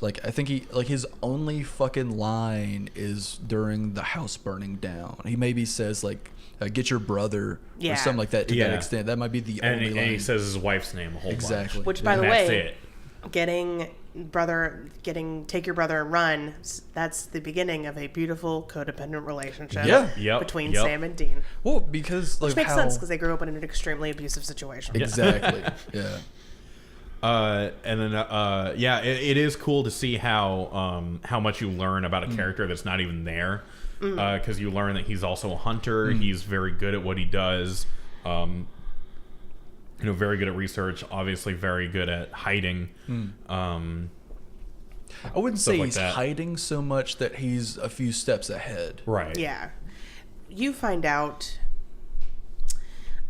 Like I think his only fucking line is during the house burning down. He maybe says like, "Get your brother" or something like that to that extent. That might be the And, only and line. he says his wife's name a whole Exactly. bunch. Which, by the And that's way, it. Take Your Brother and Run, that's the beginning of a beautiful codependent relationship Yeah. between Sam and Dean. Well, because like Which makes how, sense because they grew up in an extremely abusive situation. exactly. Yeah. And then, it is cool to see how much you learn about a character that's not even there. Because you learn that he's also a hunter. He's very good at what he does. Very good at research. Obviously, very good at hiding. I wouldn't Stuff say like he's that. hiding so much that he's a few steps ahead. Right. Yeah. You find out...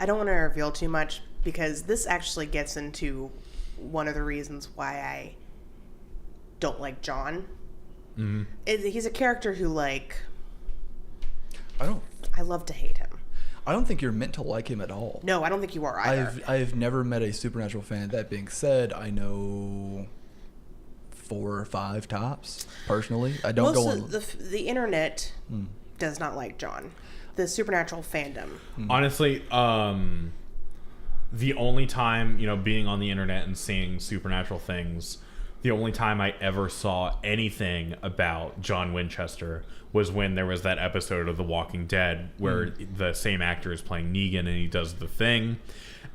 I don't want to reveal too much because this actually gets into one of the reasons why I don't like John. He's a character who, like... I don't. I love to hate him. I don't think you're meant to like him at all. No, I don't think you are either. I've never met a Supernatural fan. That being said, I know 4 or 5 tops personally. I don't go on. The internet does not like John. The Supernatural fandom. Honestly, the only time, being on the internet and seeing Supernatural things, the only time I ever saw anything about John Winchester was when there was that episode of The Walking Dead where the same actor is playing Negan and he does the thing.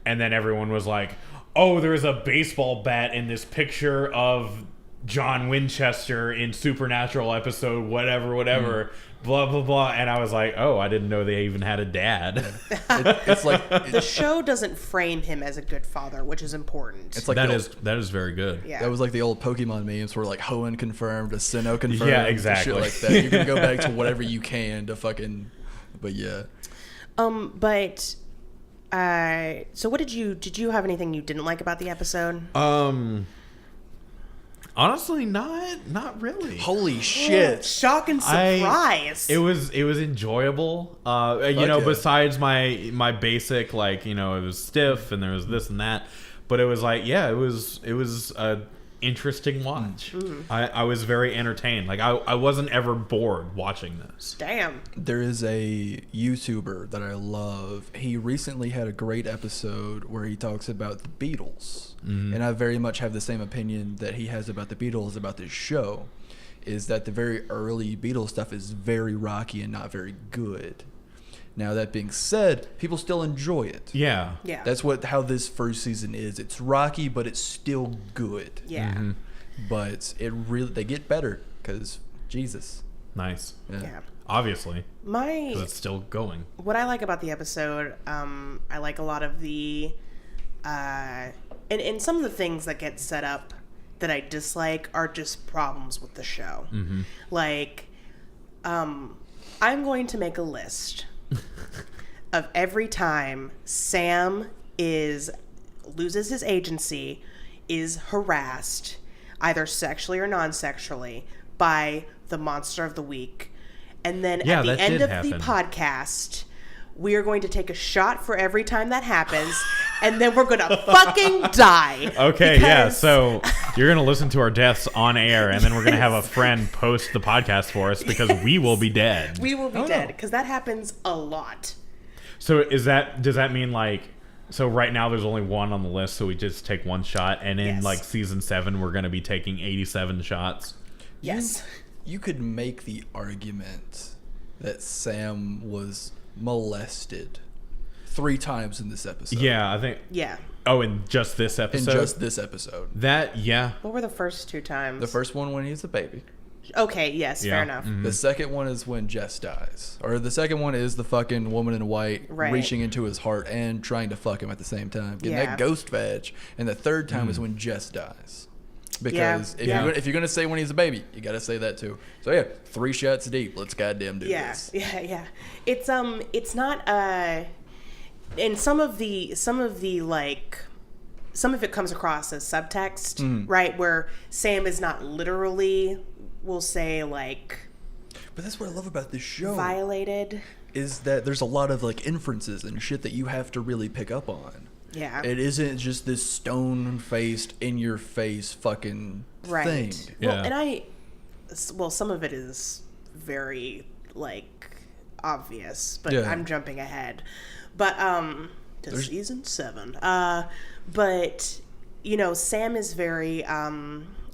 And then everyone was like, oh, there's a baseball bat in this picture of John Winchester in Supernatural episode whatever, blah, blah, blah. And I was like, oh, I didn't know they even had a dad. It's like... the show doesn't frame him as a good father, which is important. It's like that is very good. Yeah. That was like the old Pokemon memes where like Hoenn confirmed, Sinnoh confirmed. Yeah, exactly. Shit like that. You're going to go back to whatever you can to fucking... But yeah. So what did you have anything you didn't like about the episode? Honestly, not really. Holy shit! Shock and surprise. It was enjoyable. Besides my basic, it was stiff and there was this and that, but it was like, yeah, it was a interesting watch. I was very entertained. Like I wasn't ever bored watching this. Damn. There is a YouTuber that I love. He recently had a great episode where he talks about the Beatles. And I very much have the same opinion that he has about the Beatles about this show, is that the very early Beatles stuff is very rocky and not very good. Now, that being said, people still enjoy it. Yeah. Yeah. That's how this first season is. It's rocky, but it's still good. Yeah. But they get better because Jesus. Nice. Yeah. Obviously. Because it's still going. What I like about the episode, I like a lot of the, and some of the things that get set up that I dislike are just problems with the show. Like, I'm going to make a list of every time Sam loses his agency, is harassed, either sexually or non-sexually, by the monster of the week. And then at the end of the podcast, we are going to take a shot for every time that happens, and then we're going to fucking die. Okay, yeah, so you're going to listen to our deaths on air, and then we're going to have a friend post the podcast for us because we will be dead. We will be dead, because that happens a lot. So does that mean so right now there's only one on the list, so we just take one shot, and in season 7 we're going to be taking 87 shots? Yes. You could make the argument that Sam was molested 3 times in this episode. Yeah, I think. Yeah. Oh, in just this episode? In just this episode. What were the first 2 times? The first one when he's a baby. Okay, yes, fair enough. The second one is when Jess dies. Or the second one is the fucking woman in white reaching into his heart and trying to fuck him at the same time. Getting that ghost vag. And the third time is when Jess dies. Because if you're gonna say when he's a baby, you gotta say that too. So yeah, 3 shots deep. Let's goddamn do this. Yeah. It's not and some of it comes across as subtext, right? Where Sam is not literally, we'll say But that's what I love about this show. Violated. Is that there's a lot of inferences and shit that you have to really pick up on. Yeah. It isn't just this stone-faced, in-your-face fucking thing. Yeah. Well, some of it is very, obvious, but I'm jumping ahead. But, to season 7. But, Sam is very, a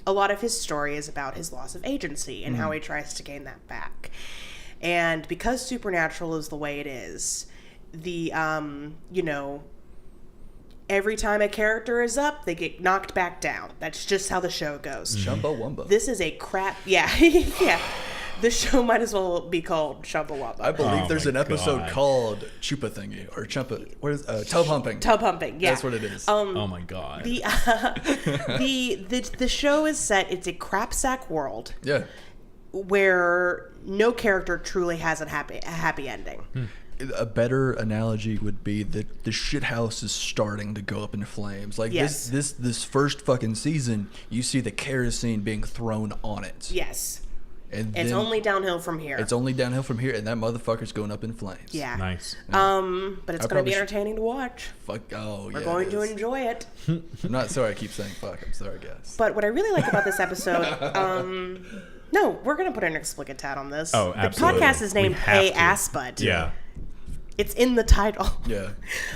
lot of his story is about his loss of agency and how he tries to gain that back. And because Supernatural is the way it is, the, every time a character is up, they get knocked back down. That's just how the show goes. Chumbawamba. This is a crap... Yeah. Yeah. The show might as well be called Chumbawamba. I believe there's an episode called Chupa Thingy. Or Chumpa... What is... Tub Humping. Tub Humping, yeah. That's what it is. Oh my god. The show is set... It's a crapsack world. Yeah. Where no character truly has a happy ending. A better analogy would be that the shit house is starting to go up in flames. This first fucking season, you see the kerosene being thrown on it. Yes. And it's then only downhill from here. It's only downhill from here, and that motherfucker's going up in flames. Yeah. Nice. But it's going to be entertaining to watch. Fuck. Oh, We're going to enjoy it. I'm not sorry. I keep saying fuck. I'm sorry, guys. But what I really like about this episode, no, we're going to put an explicit tag on this. Oh, absolutely. The podcast is named We have Hey to. Assbutt. Yeah. It's in the title. Yeah.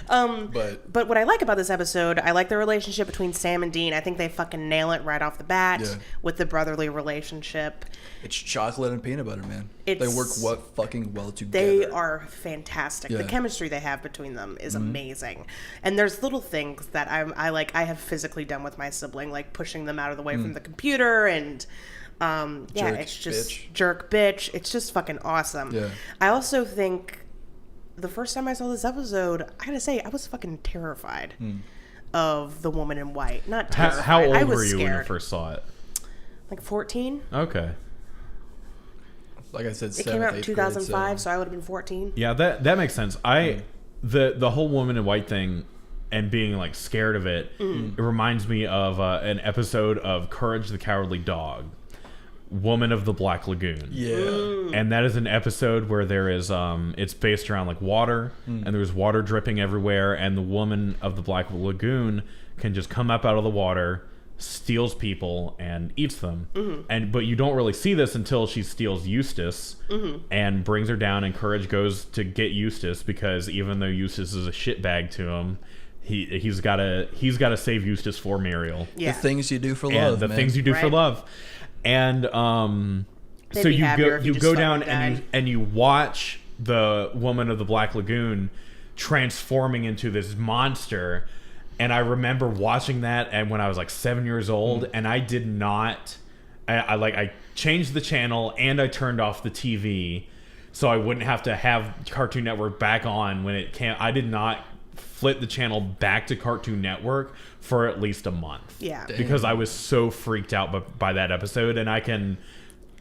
But what I like about this episode, I like the relationship between Sam and Dean. I think they fucking nail it right off the bat with the brotherly relationship. It's chocolate and peanut butter, man. They work fucking well together. They are fantastic. Yeah. The chemistry they have between them is amazing. And there's little things that I have physically done with my sibling, like pushing them out of the way from the computer and it's just bitch. jerk bitch. It's just fucking awesome. Yeah. I also think the first time I saw this episode, I gotta say, I was fucking terrified of the woman in white. Not terrified. How I old was were you when you scared. first saw it? Like 14. Okay. Like I said, It came out in 2005, grade, so I would have been 14. Yeah, that makes sense. The whole woman in white thing and being like scared of it, it reminds me of an episode of Courage the Cowardly Dog, Woman of the Black Lagoon. Yeah. And that is an episode where there is it's based around like water and there's water dripping everywhere, and the woman of the Black Lagoon can just come up out of the water, steals people and eats them. But you don't really see this until she steals Eustace and brings her down, and Courage goes to get Eustace because even though Eustace is a shitbag to him, he's got to save Eustace for Muriel. Yeah. The things you do for And love, the man. things you do for Right. love. And so be you happier go if you you go just down fucking and died. you watch the woman of the Black Lagoon transforming into this monster. And I remember watching that, and when I was like 7 years old, and I did not, I changed the channel and I turned off the TV so I wouldn't have to have Cartoon Network back on when it came. I did not flip the channel back to Cartoon Network for at least a month. Yeah. Because I was so freaked out by that episode, and I can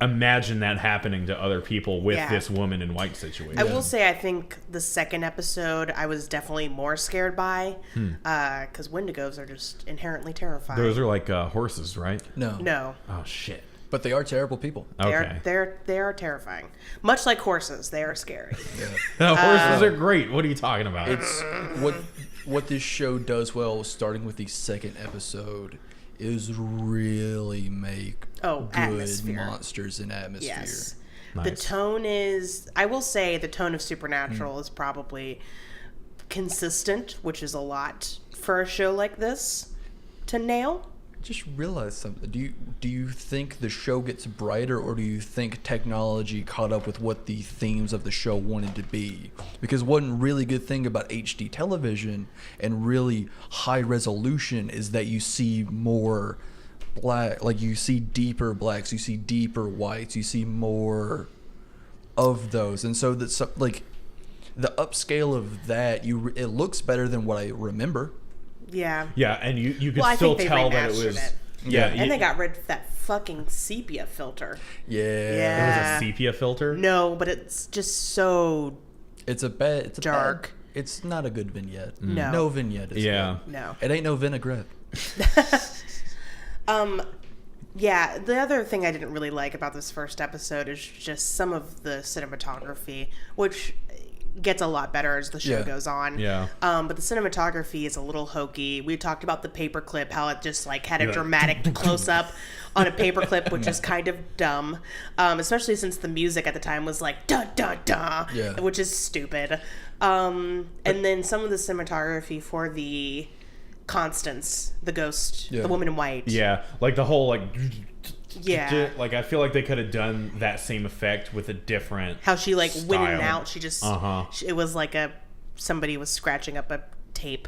imagine that happening to other people with this woman in white situation. I will say I think the second episode I was definitely more scared by because Wendigos are just inherently terrifying. Those are like horses, right? No. Oh shit. But they are terrible people. Okay. They are terrifying. Much like horses, they are scary. Horses are great. What are you talking about? It's what this show does well, starting with the second episode, is really make good atmosphere. monsters and atmosphere. Yes. Nice. The tone is, I will say, the tone of Supernatural is probably consistent, which is a lot for a show like this to nail. Just realize something. Do you think the show gets brighter, or do you think technology caught up with what the themes of the show wanted to be? Because one really good thing about HD television and really high resolution is that you see more black, like you see deeper blacks, you see deeper whites, you see more of those, and so that's like the upscale of that. It looks better than what I remember. Yeah. Yeah, and you could Well, I still think they tell that it remastered was. it. Yeah, And they got rid of that fucking sepia filter. Yeah. It was a sepia filter. No, but it's just so It's a bad. It's a dark. It's not a good vignette. No. No vignette is Yeah. good. No. It ain't no vinaigrette. Yeah, the other thing I didn't really like about this first episode is just some of the cinematography, which gets a lot better as the show goes on. Yeah. But the cinematography is a little hokey. We talked about the paperclip, how it just like had a dramatic close up on a paperclip, which is kind of dumb. Especially since the music at the time was like da da da, which is stupid. And then some of the cinematography for the Constance, the ghost, the woman in white. Yeah, like the whole like. Yeah. Like I feel like they could have done that same effect with a different. How she like style. went in and out. She just. It was like somebody was scratching up a tape.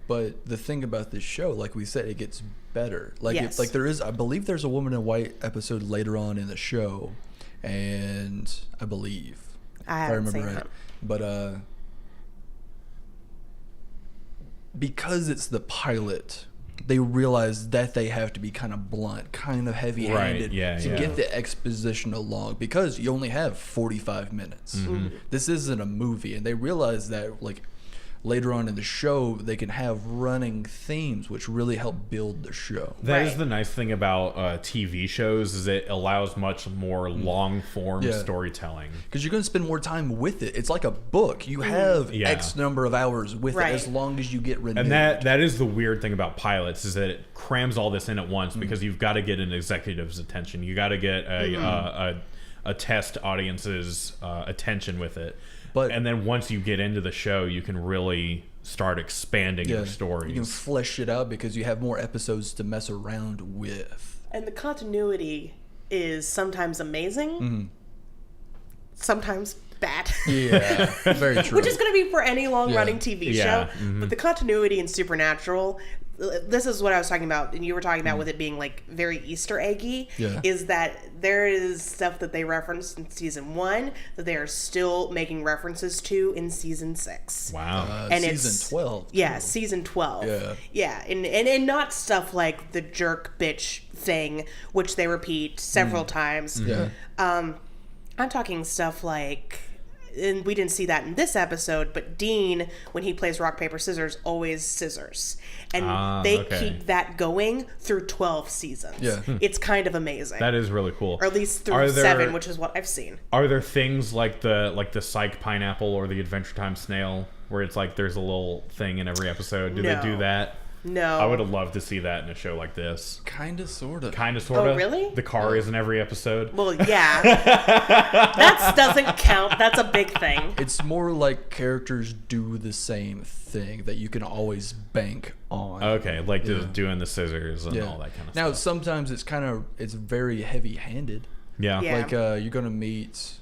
But the thing about this show, like we said, it gets better. Like Yes. like there is, I believe there's a woman in white episode later on in the show, and I believe I haven't seen that. But because it's the pilot, they realize that they have to be kind of blunt, kind of heavy-handed to get the exposition along, because you only have 45 minutes. This isn't a movie, and they realize that, like, later on in the show, they can have running themes, which really help build the show. That is the nice thing about TV shows, is it allows much more long-form storytelling. Because you're going to spend more time with it. It's like a book. You have X number of hours with it as long as you get renewed. And that is the weird thing about pilots, is that it crams all this in at once because you've got to get an executive's attention. You got to get a test audience's attention with it. And then once you get into the show, you can really start expanding your stories. You can flesh it out because you have more episodes to mess around with. And the continuity is sometimes amazing, sometimes bad. Yeah, very true. Which is going to be for any long-running TV show. But the continuity in Supernatural, this is what I was talking about, and you were talking about with it being like very Easter eggy, is that there is stuff that they referenced in season 1 that they are still making references to in season 6. Wow. And season 12. Yeah, season 12. Yeah, and not stuff like the jerk bitch thing, which they repeat several times. Yeah. I'm talking stuff like, and we didn't see that in this episode, but Dean, when he plays rock, paper, scissors, always scissors. And they keep that going through 12 seasons. Yeah. It's kind of amazing. That is really cool. Or at least through 7, which is what I've seen. Are there things like the Psych Pineapple or the Adventure Time Snail, where it's like there's a little thing in every episode? Do they do that? No. I would have loved to see that in a show like this. Kind of, sort of. Oh, really? The car is in every episode. Well, yeah. That doesn't count. That's a big thing. It's more like characters do the same thing that you can always bank on. Okay, like doing the scissors and all that kind of stuff. Now, sometimes it's very heavy-handed. Yeah. Like, you're going to meet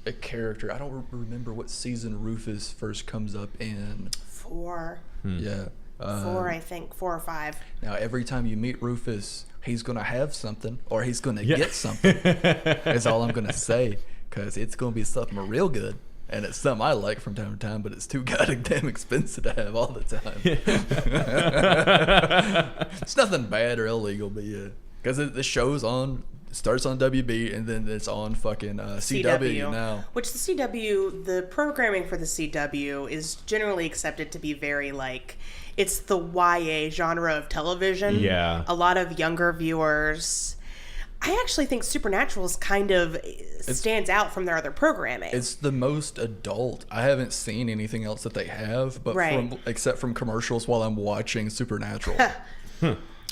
a character. I don't remember what season Rufus first comes up in. 4. Yeah. 4, I think. 4 or 5. Now, every time you meet Rufus, he's going to have something, or he's going to get something. That's all I'm going to say, because it's going to be something real good. And it's something I like from time to time, but it's too goddamn expensive to have all the time. It's nothing bad or illegal, but yeah. Because the show's on, starts on WB, and then it's on fucking CW now. Which the CW, the programming for the CW is generally accepted to be very like, it's the YA genre of television. Yeah. A lot of younger viewers. I actually think Supernatural is kind of stands out from their other programming. It's the most adult. I haven't seen anything else that they have, but except from commercials while I'm watching Supernatural.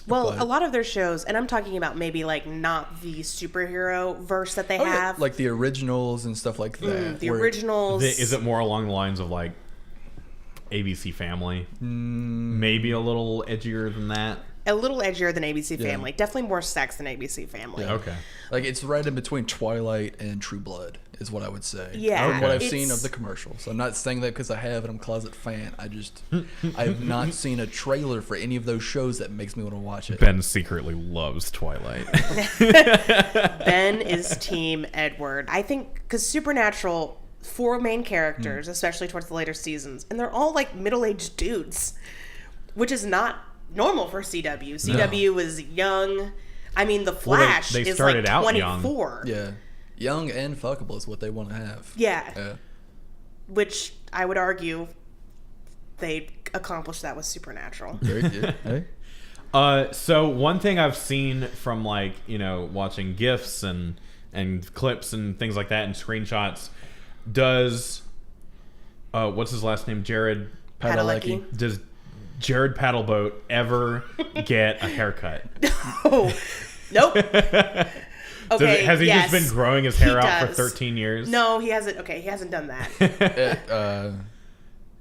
Well, a lot of their shows, and I'm talking about maybe like not the superhero verse that they have. Like the originals and stuff like that. The originals. Is it more along the lines of like ABC Family? Maybe a little edgier than that? A little edgier than ABC Family. Definitely more sex than ABC Family. Yeah. Okay. Like it's right in between Twilight and True Blood is what I would say. Yeah. From what I've seen of the commercials. I'm not saying that because I have and I'm a closet fan. I have not seen a trailer for any of those shows that makes me want to watch it. Ben secretly loves Twilight. Ben is Team Edward. I think because Supernatural, 4 main characters, especially towards the later seasons, and they're all like middle-aged dudes, which is not normal for CW. CW was young. I mean, The Flash they is started like out 24. Yeah. Young and fuckable is what they want to have. Yeah. Which I would argue they accomplished that with Supernatural. Very good. Hey? So one thing I've seen from like, watching GIFs and clips and things like that and screenshots, does what's his last name? Jared Padalecki. Does Jared Paddleboat ever get a haircut? No. Nope. Okay, has he just been growing his hair out for 13 years? No, he hasn't. Okay, he hasn't done that.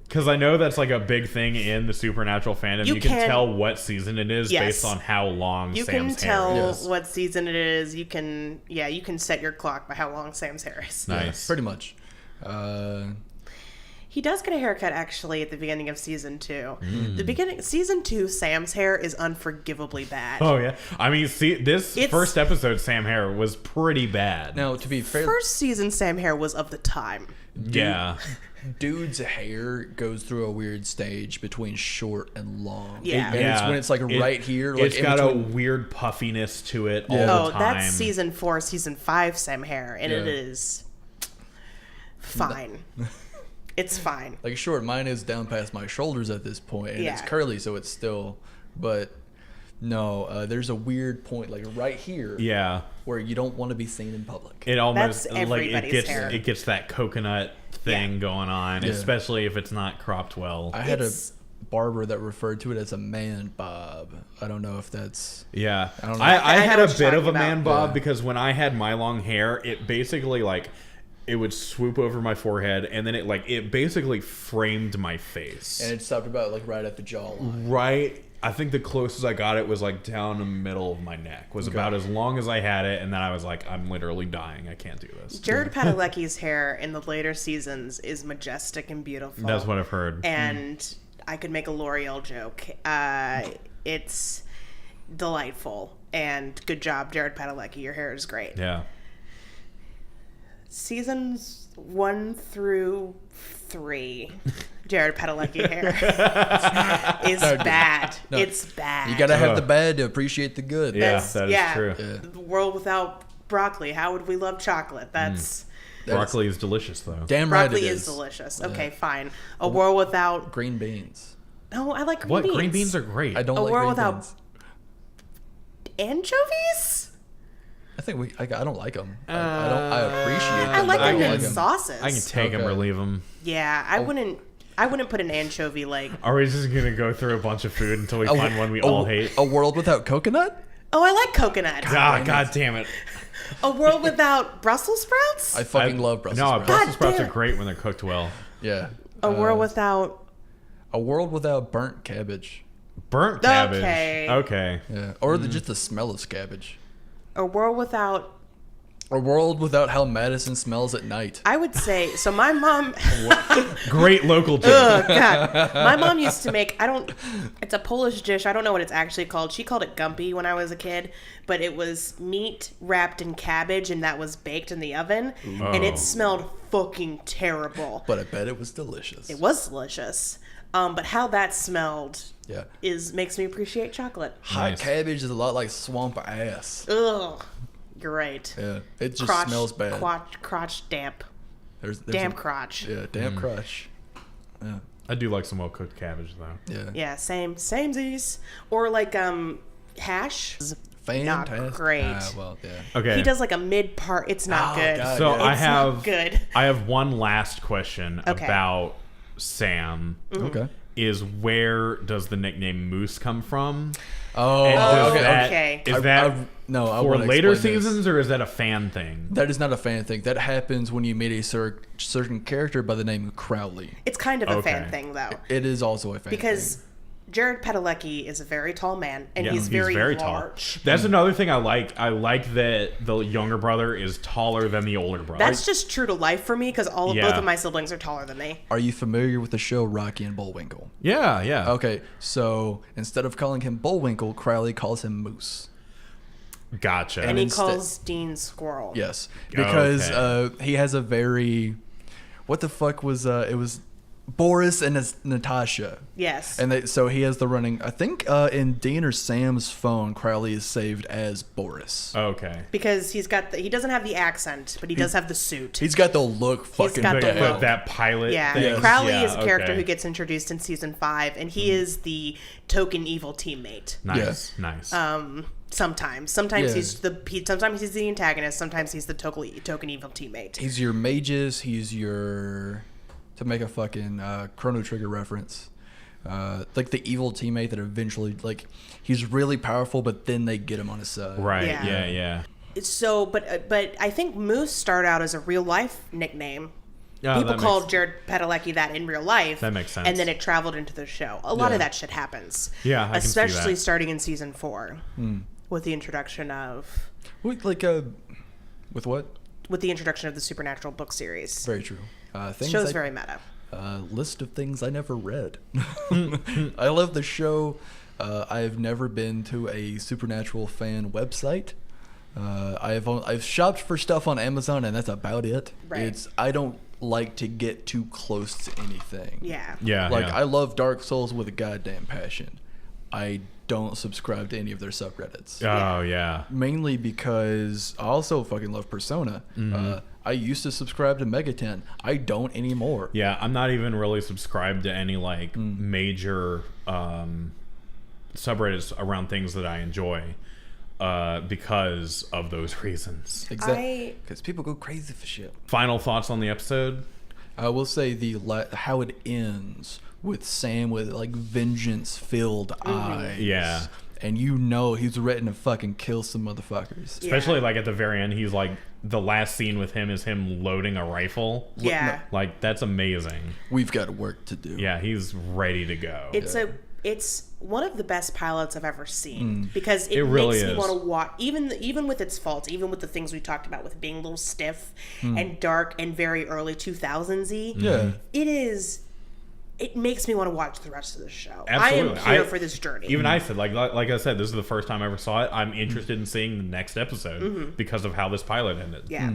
Because I know that's like a big thing in the Supernatural fandom. You can tell what season it is based on how long Sam's hair is. You can tell what season it is. You can set your clock by how long Sam's hair is. Nice. Yeah, pretty much. He does get a haircut actually at the beginning of season 2. Season 2, Sam's hair is unforgivably bad. Oh yeah, I mean, first episode, Sam hair was pretty bad. Now, to be fair, first season Sam hair was of the time. Yeah. Dude's hair goes through a weird stage between short and long. Yeah. And it's when it's like right here. Like it's got a weird puffiness to it all the time. That's season 4, season 5 Sam hair, and it is fine. It's fine. Like, sure, mine is down past my shoulders at this point, and it's curly, so it's still, but no, there's a weird point, like right here, where you don't want to be seen in public. It almost That's everybody's hair. It gets that coconut thing going on, especially if it's not cropped well. I had a barber that referred to it as a man bob. I don't know if that's... Yeah. I don't know. I had know a what bit you're of a talking man about. bob because when I had my long hair, it basically like it would swoop over my forehead and then it basically framed my face. And it stopped about like right at the jawline. Right. I think the closest I got it was like down the middle of my neck. Was about as long as I had it, and then I was like, I'm literally dying. I can't do this. Jared Padalecki's hair in the later seasons is majestic and beautiful. That's what I've heard. And I could make a L'Oreal joke. It's delightful. And good job, Jared Padalecki. Your hair is great. Yeah. Seasons 1 through 3, Jared Padalecki hair is bad. No. It's bad. You gotta have the bad to appreciate the good. Yeah, that is true. Yeah. The world without broccoli. How would we love chocolate? That's... Broccoli is delicious, though. Damn right Broccoli it is delicious. Okay, fine. A world without... Green beans. No, I like green beans. Green beans are great. I don't A like world green without beans. anchovies? I think I don't like them. I appreciate them. I like but them don't in like 'em. sauces. I can take them or leave them. Yeah, I wouldn't put an anchovy like... Are we just gonna go through a bunch of food until we find one we all hate? A world without coconut? Oh, I like coconut. God damn it! A world without Brussels sprouts? I fucking love Brussels sprouts. Brussels sprouts damn. are great when they're cooked well. Yeah. A world without... A world without burnt cabbage. Burnt cabbage. Okay. Yeah. Or just the smell of cabbage. A world without... A world without how Madison smells at night. I would say... So my mom... Great local joke. Oh, God. My mom used to make... It's a Polish dish. I don't know what it's actually called. She called it gumpy when I was a kid. But it was meat wrapped in cabbage, and that was baked in the oven. Oh. And it smelled fucking terrible. But I bet it was delicious. It was delicious. But how that smelled Yeah. makes me appreciate chocolate. Hot Nice. cabbage is a lot like swamp ass. Ugh. You're right. Yeah. It just smells bad. Crotch damp. There's Damp crotch. Yeah, damp crotch. Yeah. I do like some well cooked cabbage though. Yeah. Yeah, samesies. Or like hash. Fantastic. Not great. Well, yeah. Okay. He does like a mid part. It's not good. God, So yeah. I It's have not good. I have one last question Okay. about Sam. Okay. Is where does the nickname Moose come from? Oh, And does okay. that- okay. Is that I for wanna later explain this. seasons or is that a fan thing? That is not a fan thing. That happens when you meet a certain character by the name of Crowley. It's kind of a Okay. fan thing, though. It is also a fan Because thing. Jared Padalecki is a very tall man, and Yeah, he's very tall. large. That's another thing I like. I like that the younger brother is taller than the older brother. That's just true to life for me, because both Yeah. of my siblings are taller than me. Are you familiar with the show Rocky and Bullwinkle? yeah. Okay, so instead of calling him Bullwinkle, Crowley calls him Moose. Gotcha. And he instead- calls Dean Squirrel. Yes, because Okay. he has a very... What the fuck was... it was Boris and Natasha. Yes. And so he has the running... I think in Dean or Sam's phone, Crowley is saved as Boris. Okay. Because he doesn't have the accent, but he does have the suit. He's got the look fucking got the bad. look. That pilot Yeah, thing. Yes. Crowley Yeah, is a character okay. who gets introduced in season 5, and he is the token evil teammate. Nice. Nice. Sometimes Yeah. he's the antagonist. Sometimes he's the token evil teammate. He's your mages. He's your... To make a fucking Chrono Trigger reference. Like the evil teammate that eventually... Like, he's really powerful, but then they get him on his side. right. yeah. Yeah. So, but I think Moose started out as a real life nickname. Yeah, People that called makes- Jared Padalecki that in real life. That makes sense. And then it traveled into the show. A lot Yeah. of that shit happens. Yeah, I can see especially that. starting in season 4 with the introduction of With with what? the Supernatural book series. Very true. Things Show's I- very meta. List of things I never read. I love the show. I've never been to a Supernatural fan website. I've shopped for stuff on Amazon, and that's about it. Right. I don't like to get too close to anything. Yeah. Yeah. Like yeah. I love Dark Souls with a goddamn passion. I don't subscribe to any of their subreddits. Oh yeah. Mainly because I also fucking love Persona. I used to subscribe to Megaten. I don't anymore. Yeah, I'm not even really subscribed to any like major subreddits around things that I enjoy because of those reasons. Exactly. Because people go crazy for shit. Final thoughts on the episode? I will say how it ends with Sam with like vengeance-filled eyes. Yeah. And he's ready to fucking kill some motherfuckers. Especially like at the very end, he's like, the last scene with him is him loading a rifle. Yeah. Like, that's amazing. We've got work to do. Yeah, he's ready to go. It's one of the best pilots I've ever seen because it really makes me is. want to watch, even with its faults, even with the things we talked about with being a little stiff and dark and very early 2000s-y. Yeah. It makes me want to watch the rest of the show. Absolutely. I am here for this journey. Even I said, like I said, this is the first time I ever saw it. I'm interested in seeing the next episode because of how this pilot ended. Yeah.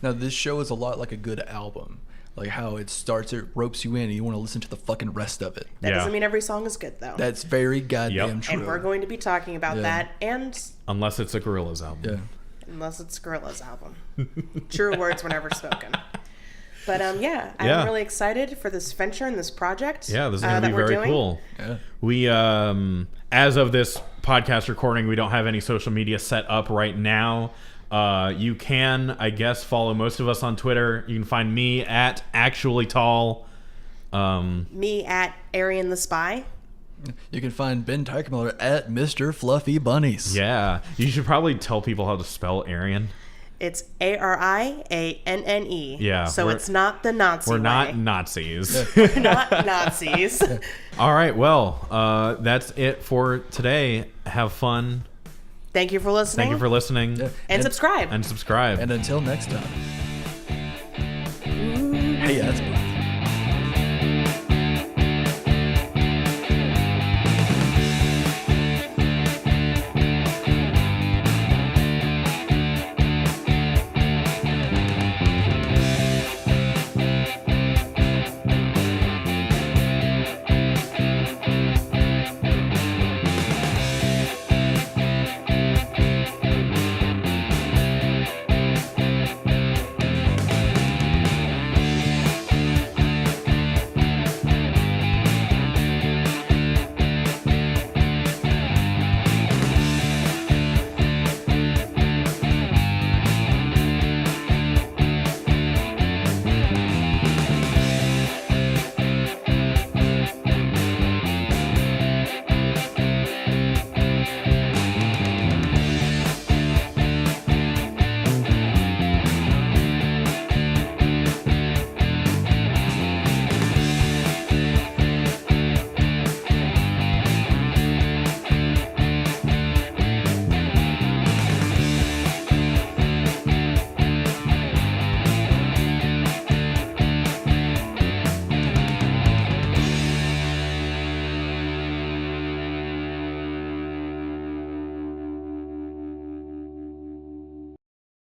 Now, this show is a lot like a good album. Like how it starts, it ropes you in, and you want to listen to the fucking rest of it. That doesn't mean every song is good, though. That's very goddamn true. And we're going to be talking about that. And unless it's a Gorillaz album. Yeah. Unless it's Gorillaz album. True words were never spoken. But I'm really excited for this venture and this project. Yeah, this is going to be very cool. Yeah. We, as of this podcast recording, we don't have any social media set up right now. You can, I guess, follow most of us on Twitter. You can find me at Actually Tall. Me at Arian the Spy. You can find Ben Teichmiller at Mr. Fluffy Bunnies. Yeah. You should probably tell people how to spell Arian. It's Arianne. Yeah. So it's not the Nazi We're way. not Nazis. We're not Nazis. All right. Well, that's it for today. Have fun. Thank you for listening. Thank you for listening. Yeah. And subscribe. And subscribe. And until next time. Hey, Assbutt.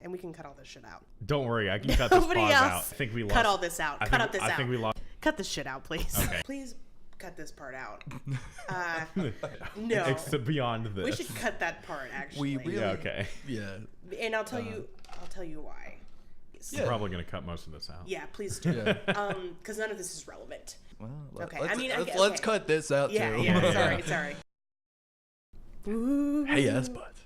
And we can cut all this shit out. Don't worry, I can cut this Nobody pause else. out. I think we lost. Cut all this out. Cut out this out. I think we lost. Cut this shit out, please. Okay. Please cut this part out. No. It's beyond this. We should cut that part, actually. We really, Yeah, okay. Yeah. And I'll tell you why. We're probably going to cut most of this out. Yeah, please do. Yeah. Because none of this is relevant. Well, Okay, let's cut this out Yeah, too. yeah, sorry. Hey, Assbutt.